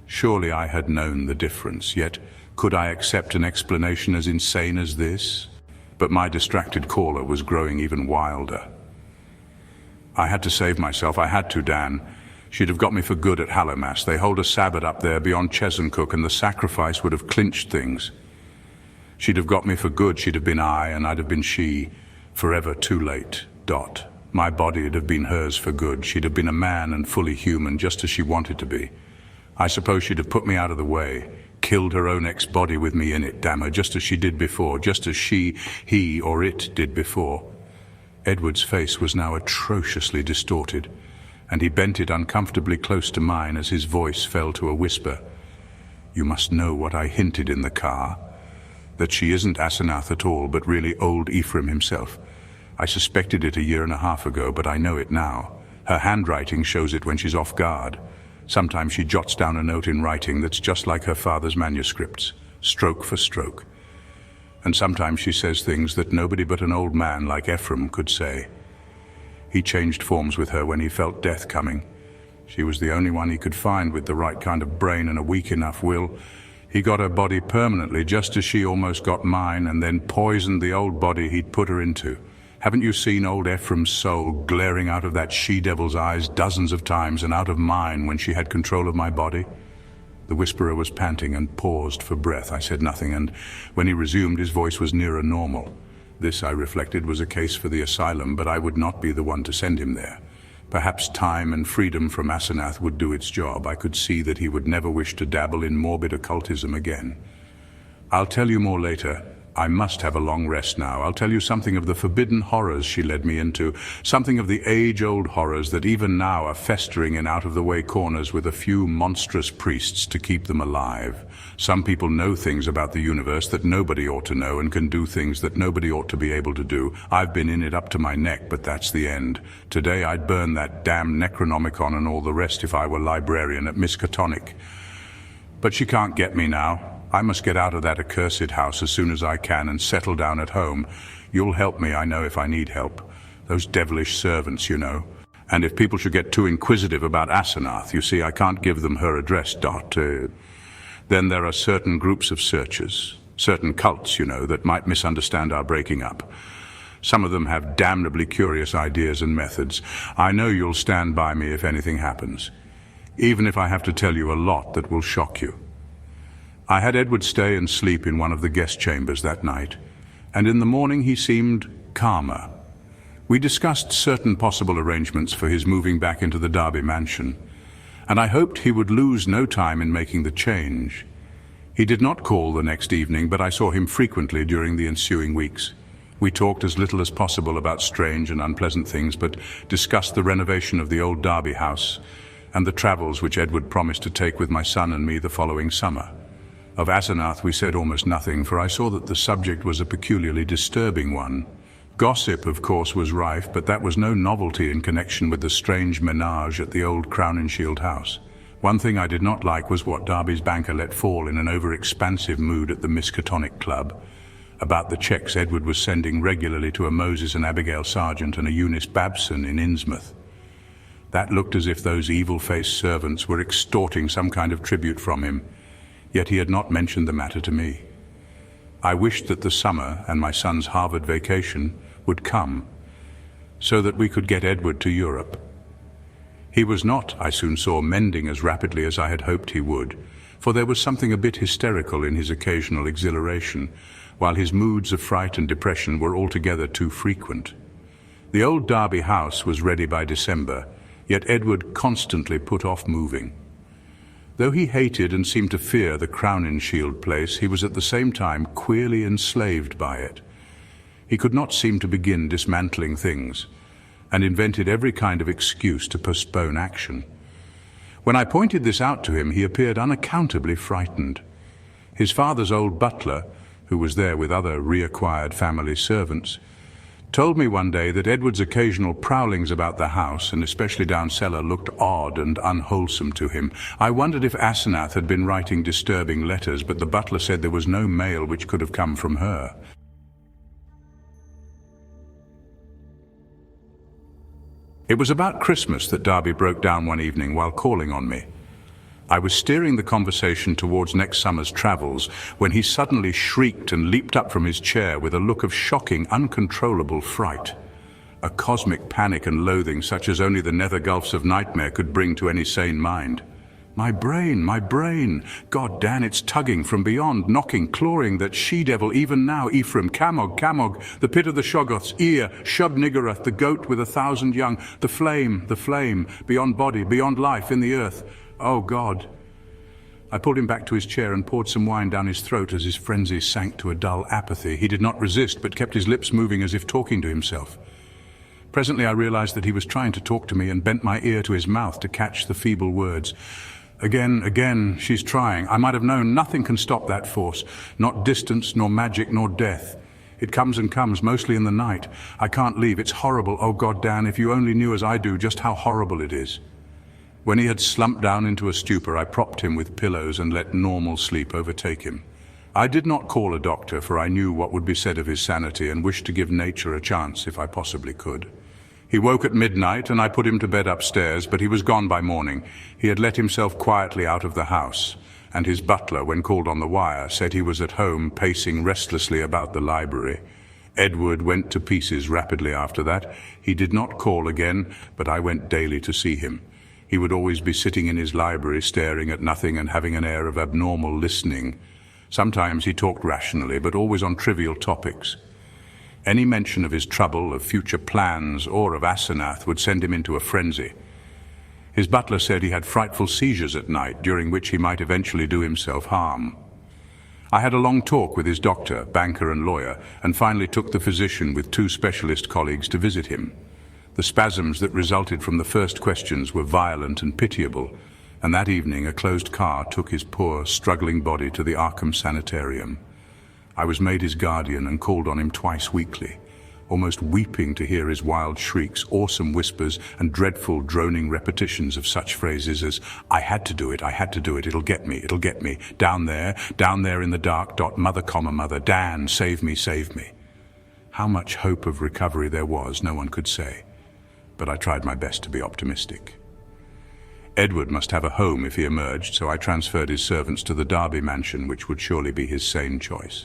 Surely I had known the difference, yet could I accept an explanation as insane as this? But my distracted caller was growing even wilder. I had to save myself, I had to, Dan. She'd have got me for good at Hallowmass. They hold a Sabbath up there beyond Chesuncook, and the sacrifice would have clinched things. She'd have got me for good, she'd have been I, and I'd have been she. Forever too late, Dot. My body'd have been hers for good. She'd have been a man and fully human, just as she wanted to be. I suppose she'd have put me out of the way, killed her own ex-body with me in it, damn her, just as she did before, just as she, he, or it did before. Edward's face was now atrociously distorted, and he bent it uncomfortably close to mine as his voice fell to a whisper. You must know what I hinted in the car, that she isn't Asenath at all, but really old Ephraim himself. I suspected it 1.5 years ago, but I know it now. Her handwriting shows it when she's off guard. Sometimes she jots down a note in writing that's just like her father's manuscripts, stroke for stroke. And sometimes she says things that nobody but an old man like Ephraim could say. He changed forms with her when he felt death coming. She was the only one he could find with the right kind of brain and a weak enough will. He got her body permanently, just as she almost got mine, and then poisoned the old body he'd put her into. Haven't you seen old Ephraim's soul glaring out of that she-devil's eyes dozens of times, and out of mine when she had control of my body? The whisperer was panting and paused for breath. I said nothing, and when he resumed, his voice was nearer normal. This, I reflected, was a case for the asylum, but I would not be the one to send him there. Perhaps time and freedom from Asenath would do its job. I could see that he would never wish to dabble in morbid occultism again. I'll tell you more later. I must have a long rest now. I'll tell you something of the forbidden horrors she led me into, something of the age-old horrors that even now are festering in out-of-the-way corners with a few monstrous priests to keep them alive. Some people know things about the universe that nobody ought to know, and can do things that nobody ought to be able to do. I've been in it up to my neck, but that's the end. Today I'd burn that damn Necronomicon and all the rest if I were librarian at Miskatonic. But she can't get me now. I must get out of that accursed house as soon as I can and settle down at home. You'll help me, I know, if I need help. Those devilish servants, you know. And if people should get too inquisitive about Asenath, you see, I can't give them her address, Dot. Then there are certain groups of searchers, certain cults, you know, that might misunderstand our breaking up. Some of them have damnably curious ideas and methods. I know you'll stand by me if anything happens, even if I have to tell you a lot that will shock you. I had Edward stay and sleep in one of the guest chambers that night, and in the morning he seemed calmer. We discussed certain possible arrangements for his moving back into the Derby mansion, and I hoped he would lose no time in making the change. He did not call the next evening, but I saw him frequently during the ensuing weeks. We talked as little as possible about strange and unpleasant things, but discussed the renovation of the old Derby house and the travels which Edward promised to take with my son and me the following summer. Of Asenath we said almost nothing, for I saw that the subject was a peculiarly disturbing one. Gossip, of course, was rife, but that was no novelty in connection with the strange menage at the old Crowninshield house. One thing I did not like was what Derby's banker let fall in an over-expansive mood at the Miskatonic Club, about the cheques Edward was sending regularly to a Moses and Abigail Sargent and a Eunice Babson in Innsmouth. That looked as if those evil-faced servants were extorting some kind of tribute from him, yet he had not mentioned the matter to me. I wished that the summer and my son's Harvard vacation would come, so that we could get Edward to Europe. He was not, I soon saw, mending as rapidly as I had hoped he would, for there was something a bit hysterical in his occasional exhilaration, while his moods of fright and depression were altogether too frequent. The old Derby house was ready by December, yet Edward constantly put off moving. Though he hated and seemed to fear the Crowninshield place, he was at the same time queerly enslaved by it. He could not seem to begin dismantling things, and invented every kind of excuse to postpone action. When I pointed this out to him, he appeared unaccountably frightened. His father's old butler, who was there with other reacquired family servants, told me one day that Edward's occasional prowlings about the house, and especially down cellar, looked odd and unwholesome to him. I wondered if Asenath had been writing disturbing letters, but the butler said there was no mail which could have come from her. It was about Christmas that Derby broke down one evening while calling on me. I was steering the conversation towards next summer's travels when he suddenly shrieked and leaped up from his chair with a look of shocking, uncontrollable fright. A cosmic panic and loathing such as only the nether gulfs of nightmare could bring to any sane mind. My brain, God, Dan, it's tugging from beyond, knocking, clawing, that she-devil even now, Ephraim, Camog, the pit of the Shoggoths, Ear, Shub-Niggurath, the goat with 1,000 young, the flame, beyond body, beyond life in the earth. Oh, God. I pulled him back to his chair and poured some wine down his throat as his frenzy sank to a dull apathy. He did not resist, but kept his lips moving as if talking to himself. Presently I realized that he was trying to talk to me and bent my ear to his mouth to catch the feeble words. Again, she's trying. I might have known nothing can stop that force. Not distance, nor magic, nor death. It comes and comes, mostly in the night. I can't leave. It's horrible. Oh, God, Dan, if you only knew as I do just how horrible it is. When he had slumped down into a stupor, I propped him with pillows and let normal sleep overtake him. I did not call a doctor, for I knew what would be said of his sanity and wished to give nature a chance if I possibly could. He woke at midnight and I put him to bed upstairs, but he was gone by morning. He had let himself quietly out of the house, and his butler, when called on the wire, said he was at home pacing restlessly about the library. Edward went to pieces rapidly after that. He did not call again, but I went daily to see him. He would always be sitting in his library, staring at nothing and having an air of abnormal listening. Sometimes he talked rationally, but always on trivial topics. Any mention of his trouble, of future plans, or of Asenath would send him into a frenzy. His butler said he had frightful seizures at night, during which he might eventually do himself harm. I had a long talk with his doctor, banker and lawyer, and finally took the physician with 2 specialist colleagues to visit him. The spasms that resulted from the first questions were violent and pitiable, and that evening a closed car took his poor, struggling body to the Arkham Sanitarium. I was made his guardian and called on him twice weekly, almost weeping to hear his wild shrieks, awesome whispers, and dreadful droning repetitions of such phrases as, I had to do it, it'll get me, down there in the dark, mother, Dan, save me. How much hope of recovery there was, no one could say, but I tried my best to be optimistic. Edward must have a home if he emerged, so I transferred his servants to the Derby mansion, which would surely be his sane choice.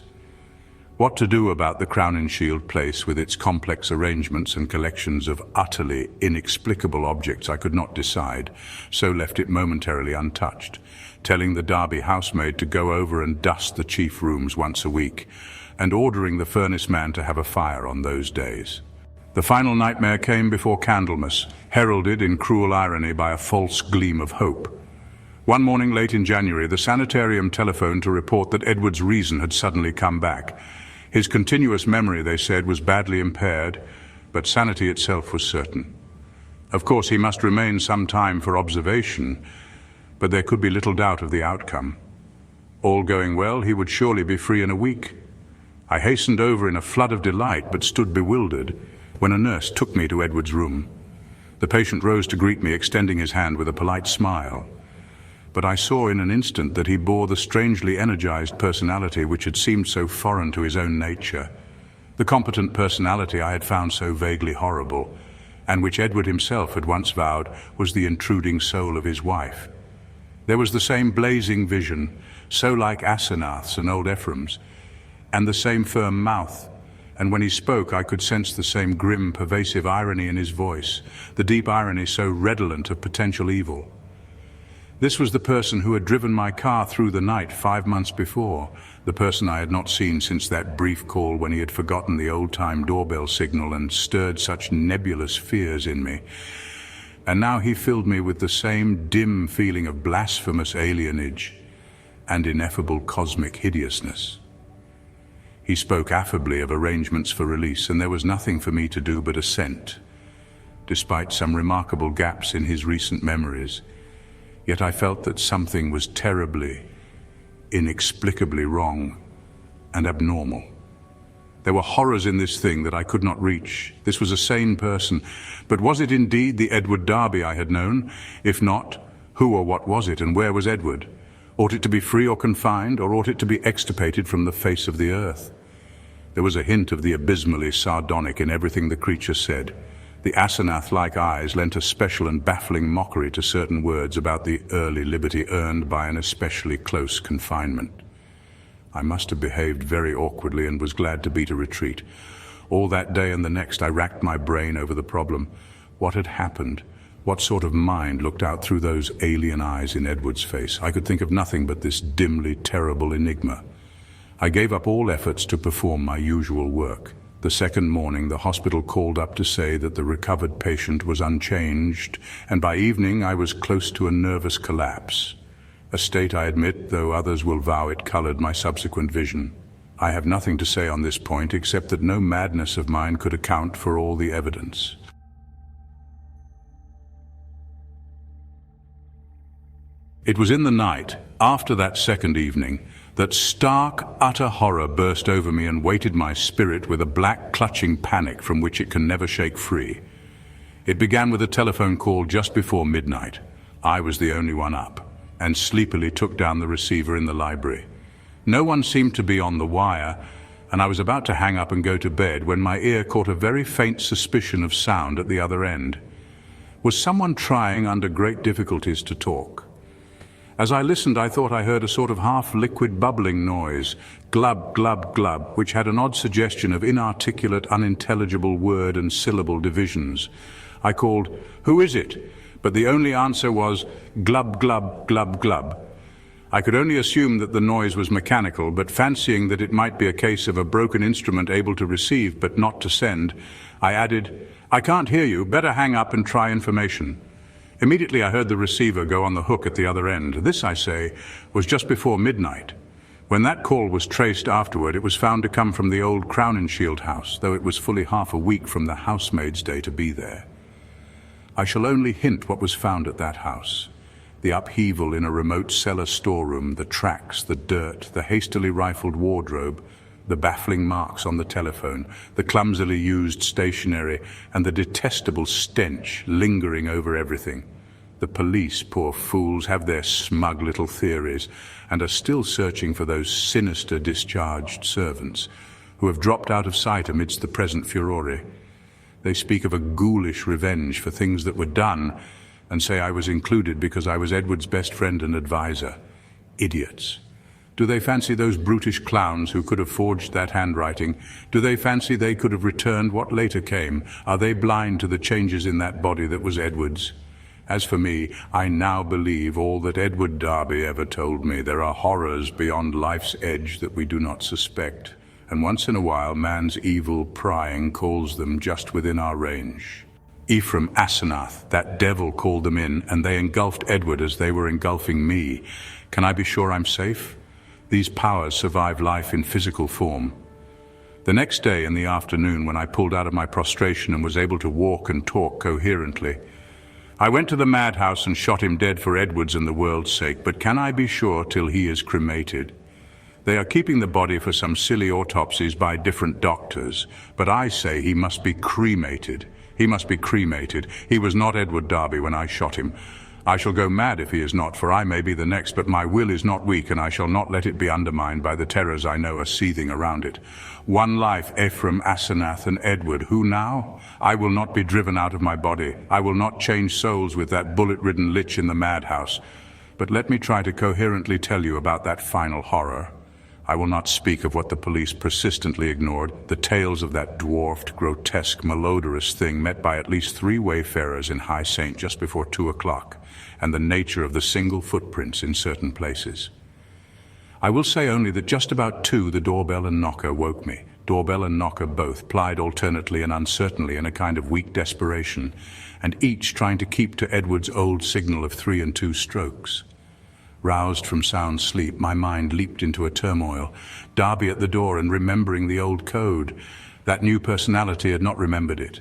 What to do about the Crowninshield place with its complex arrangements and collections of utterly inexplicable objects I could not decide, so left it momentarily untouched, telling the Derby housemaid to go over and dust the chief rooms once a week, and ordering the furnace man to have a fire on those days. The final nightmare came before Candlemas, heralded in cruel irony by a false gleam of hope. One morning late in January, the sanitarium telephoned to report that Edward's reason had suddenly come back. His continuous memory, they said, was badly impaired, but sanity itself was certain. Of course, he must remain some time for observation, but there could be little doubt of the outcome. All going well, he would surely be free in a week. I hastened over in a flood of delight, but stood bewildered when a nurse took me to Edward's room. The patient rose to greet me, extending his hand with a polite smile. But I saw in an instant that he bore the strangely energized personality which had seemed so foreign to his own nature. The competent personality I had found so vaguely horrible. and which Edward himself had once vowed was the intruding soul of his wife. There was the same blazing vision, so like Asenath's and old Ephraim's, and the same firm mouth, and when he spoke I could sense the same grim, pervasive irony in his voice, the deep irony so redolent of potential evil. This was the person who had driven my car through the night 5 months before, the person I had not seen since that brief call when he had forgotten the old-time doorbell signal and stirred such nebulous fears in me. And now he filled me with the same dim feeling of blasphemous alienage and ineffable cosmic hideousness. He spoke affably of arrangements for release, and there was nothing for me to do but assent, despite some remarkable gaps in his recent memories. Yet I felt that something was terribly, inexplicably wrong and abnormal. There were horrors in this thing that I could not reach. This was a sane person, but was it indeed the Edward Darby I had known? If not, who or what was it, and where was Edward? Ought it to be free or confined, or ought it to be extirpated from the face of the earth? There was a hint of the abysmally sardonic in everything the creature said. The Asenath-like eyes lent a special and baffling mockery to certain words about the early liberty earned by an especially close confinement. I must have behaved very awkwardly and was glad to beat a retreat. All that day and the next I racked my brain over the problem. What had happened? What sort of mind looked out through those alien eyes in Edward's face? I could think of nothing but this dimly terrible enigma. I gave up all efforts to perform my usual work. The second morning, the hospital called up to say that the recovered patient was unchanged, and by evening I was close to a nervous collapse. A state, I admit, though others will vow it colored my subsequent vision. I have nothing to say on this point except that no madness of mine could account for all the evidence. It was in the night, after that second evening, that stark, utter horror burst over me and weighted my spirit with a black, clutching panic from which it can never shake free. It began with a telephone call just before midnight. I was the only one up, and sleepily took down the receiver in the library. No one seemed to be on the wire, and I was about to hang up and go to bed when my ear caught a very faint suspicion of sound at the other end. Was someone trying under great difficulties to talk? As I listened, I thought I heard a sort of half-liquid bubbling noise, glub, glub, glub, which had an odd suggestion of inarticulate, unintelligible word and syllable divisions. I called, "Who is it?" But the only answer was, "Glub, glub, glub, glub." I could only assume that the noise was mechanical, but fancying that it might be a case of a broken instrument able to receive but not to send, I added, "I can't hear you, better hang up and try information." Immediately I heard the receiver go on the hook at the other end. This, I say, was just before midnight. When that call was traced afterward, it was found to come from the old Crowninshield house, though it was fully half a week from the housemaid's day to be there. I shall only hint what was found at that house. The upheaval in a remote cellar storeroom, the tracks, the dirt, the hastily rifled wardrobe, the baffling marks on the telephone, the clumsily used stationery, and the detestable stench lingering over everything. The police, poor fools, have their smug little theories and are still searching for those sinister discharged servants who have dropped out of sight amidst the present furore. They speak of a ghoulish revenge for things that were done and say I was included because I was Edward's best friend and advisor. Idiots. Do they fancy those brutish clowns who could have forged that handwriting? Do they fancy they could have returned what later came? Are they blind to the changes in that body that was Edward's? As for me, I now believe all that Edward Darby ever told me. There are horrors beyond life's edge that we do not suspect, and once in a while man's evil prying calls them just within our range. Ephraim Asenath, that devil, called them in, and they engulfed Edward as they were engulfing me. Can I be sure I'm safe? These powers survive life in physical form. The next day in the afternoon, when I pulled out of my prostration and was able to walk and talk coherently, I went to the madhouse and shot him dead for Edward's and the world's sake, but can I be sure till he is cremated? They are keeping the body for some silly autopsies by different doctors, but I say he must be cremated. He must be cremated. He was not Edward Darby when I shot him. I shall go mad if he is not, for I may be the next, but my will is not weak, and I shall not let it be undermined by the terrors I know are seething around it. One life, Ephraim, Asenath, and Edward. Who now? I will not be driven out of my body. I will not change souls with that bullet-ridden lich in the madhouse. But let me try to coherently tell you about that final horror. I will not speak of what the police persistently ignored, the tales of that dwarfed, grotesque, malodorous thing met by at least 3 wayfarers in High Saint just before 2 o'clock, and the nature of the single footprints in certain places. I will say only that just about 2, the doorbell and knocker woke me. Doorbell and knocker both plied alternately and uncertainly in a kind of weak desperation, and each trying to keep to Edward's old signal of 3 and 2 strokes. Roused from sound sleep, my mind leaped into a turmoil. Darby at the door and remembering the old code. That new personality had not remembered it.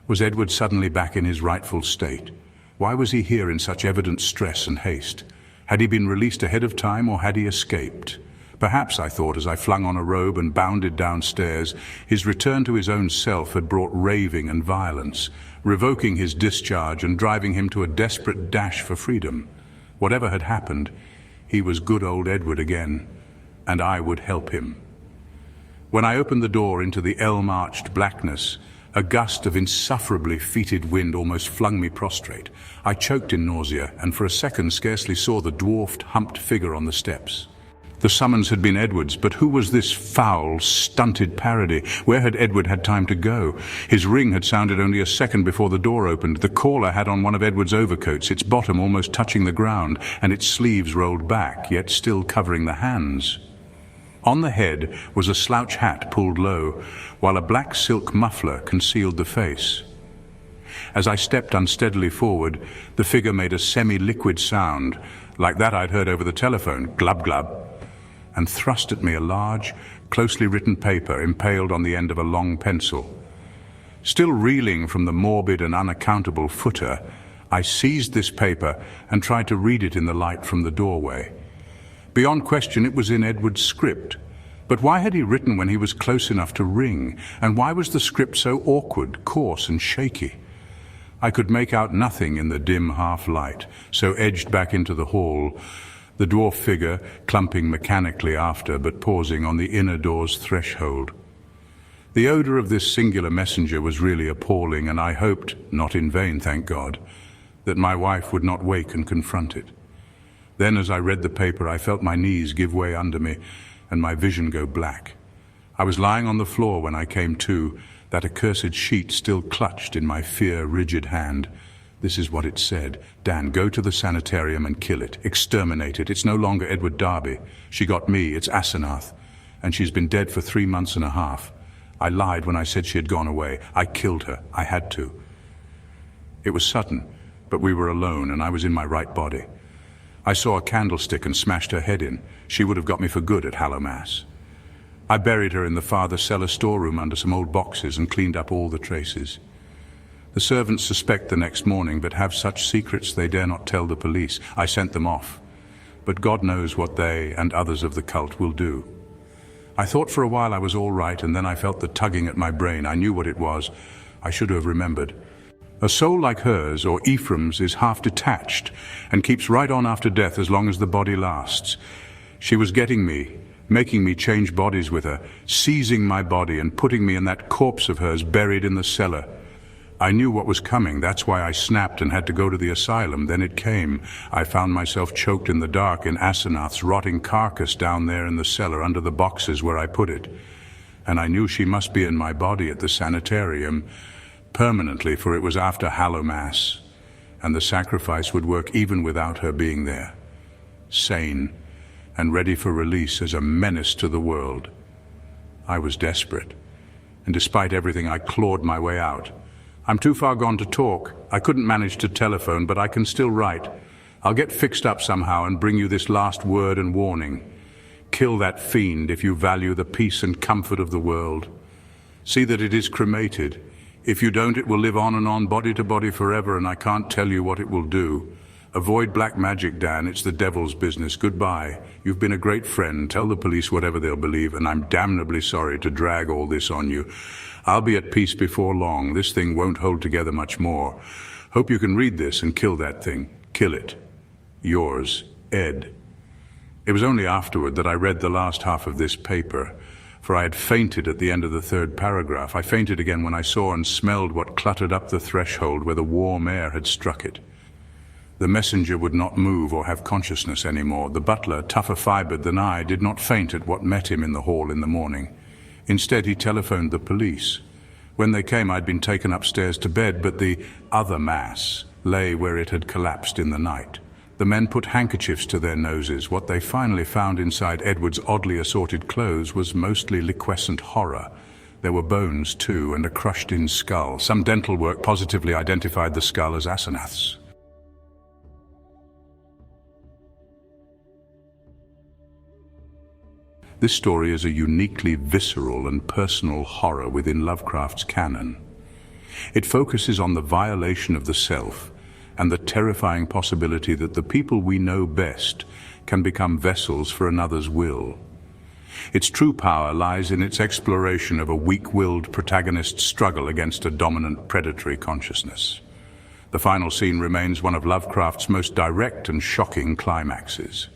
Was Edward suddenly back in his rightful state? Why was he here in such evident stress and haste? Had he been released ahead of time, or had he escaped? Perhaps, I thought as I flung on a robe and bounded downstairs, his return to his own self had brought raving and violence, revoking his discharge and driving him to a desperate dash for freedom. Whatever had happened, he was good old Edward again, and I would help him. When I opened the door into the elm-arched blackness, a gust of insufferably fetid wind almost flung me prostrate. I choked in nausea, and for a second scarcely saw the dwarfed, humped figure on the steps. The summons had been Edward's, but who was this foul, stunted parody? Where had Edward had time to go? His ring had sounded only a second before the door opened. The caller had on one of Edward's overcoats, its bottom almost touching the ground, and its sleeves rolled back, yet still covering the hands. On the head was a slouch hat pulled low, while a black silk muffler concealed the face. As I stepped unsteadily forward, the figure made a semi-liquid sound, like that I'd heard over the telephone, glub glub, and thrust at me a large, closely written paper impaled on the end of a long pencil. Still reeling from the morbid and unaccountable footer, I seized this paper and tried to read it in the light from the doorway. Beyond question, it was in Edward's script. But why had he written when he was close enough to ring? And why was the script so awkward, coarse, and shaky? I could make out nothing in the dim half-light, so edged back into the hall, the dwarf figure clumping mechanically after, but pausing on the inner door's threshold. The odor of this singular messenger was really appalling, and I hoped, not in vain, thank God, that my wife would not wake and confront it. Then, as I read the paper, I felt my knees give way under me and my vision go black. I was lying on the floor when I came to, that accursed sheet still clutched in my fear-rigid hand. This is what it said. Dan, go to the sanitarium and kill it. Exterminate it. It's no longer Edward Darby. She got me. It's Asenath. And she's been dead for 3 months and a half. I lied when I said she had gone away. I killed her. I had to. It was sudden, but we were alone and I was in my right body. I saw a candlestick and smashed her head in. She would have got me for good at Hallowmass. I buried her in the farther cellar storeroom under some old boxes and cleaned up all the traces. The servants suspect the next morning, but have such secrets they dare not tell the police. I sent them off. But God knows what they and others of the cult will do. I thought for a while I was all right, and then I felt the tugging at my brain. I knew what it was. I should have remembered. A soul like hers, or Ephraim's, is half detached and keeps right on after death as long as the body lasts. She was getting me, making me change bodies with her, seizing my body and putting me in that corpse of hers buried in the cellar. I knew what was coming. That's why I snapped and had to go to the asylum. Then it came. I found myself choked in the dark in Asenath's rotting carcass down there in the cellar under the boxes where I put it. And I knew she must be in my body at the sanitarium permanently, for it was after Hallowmass, and the sacrifice would work even without her being there. Sane and ready for release as a menace to the world. I was desperate, and despite everything I clawed my way out. I'm too far gone to talk. I couldn't manage to telephone, but I can still write. I'll get fixed up somehow and bring you this last word and warning. Kill that fiend if you value the peace and comfort of the world. See that it is cremated. If you don't, it will live on and on, body to body forever, and I can't tell you what it will do. Avoid black magic, Dan. It's the devil's business. Goodbye. You've been a great friend. Tell the police whatever they'll believe, and I'm damnably sorry to drag all this on you. I'll be at peace before long. This thing won't hold together much more. Hope you can read this and kill that thing. Kill it. Yours, Ed. It was only afterward that I read the last half of this paper, for I had fainted at the end of the third paragraph. I fainted again when I saw and smelled what cluttered up the threshold where the warm air had struck it. The messenger would not move or have consciousness anymore. The butler, tougher fibered than I, did not faint at what met him in the hall in the morning. Instead, he telephoned the police. When they came, I'd been taken upstairs to bed, but the other mass lay where it had collapsed in the night. The men put handkerchiefs to their noses. What they finally found inside Edward's oddly assorted clothes was mostly liquescent horror. There were bones, too, and a crushed-in skull. Some dental work positively identified the skull as Asenath's. This story is a uniquely visceral and personal horror within Lovecraft's canon. It focuses on the violation of the self and the terrifying possibility that the people we know best can become vessels for another's will. Its true power lies in its exploration of a weak-willed protagonist's struggle against a dominant predatory consciousness. The final scene remains one of Lovecraft's most direct and shocking climaxes.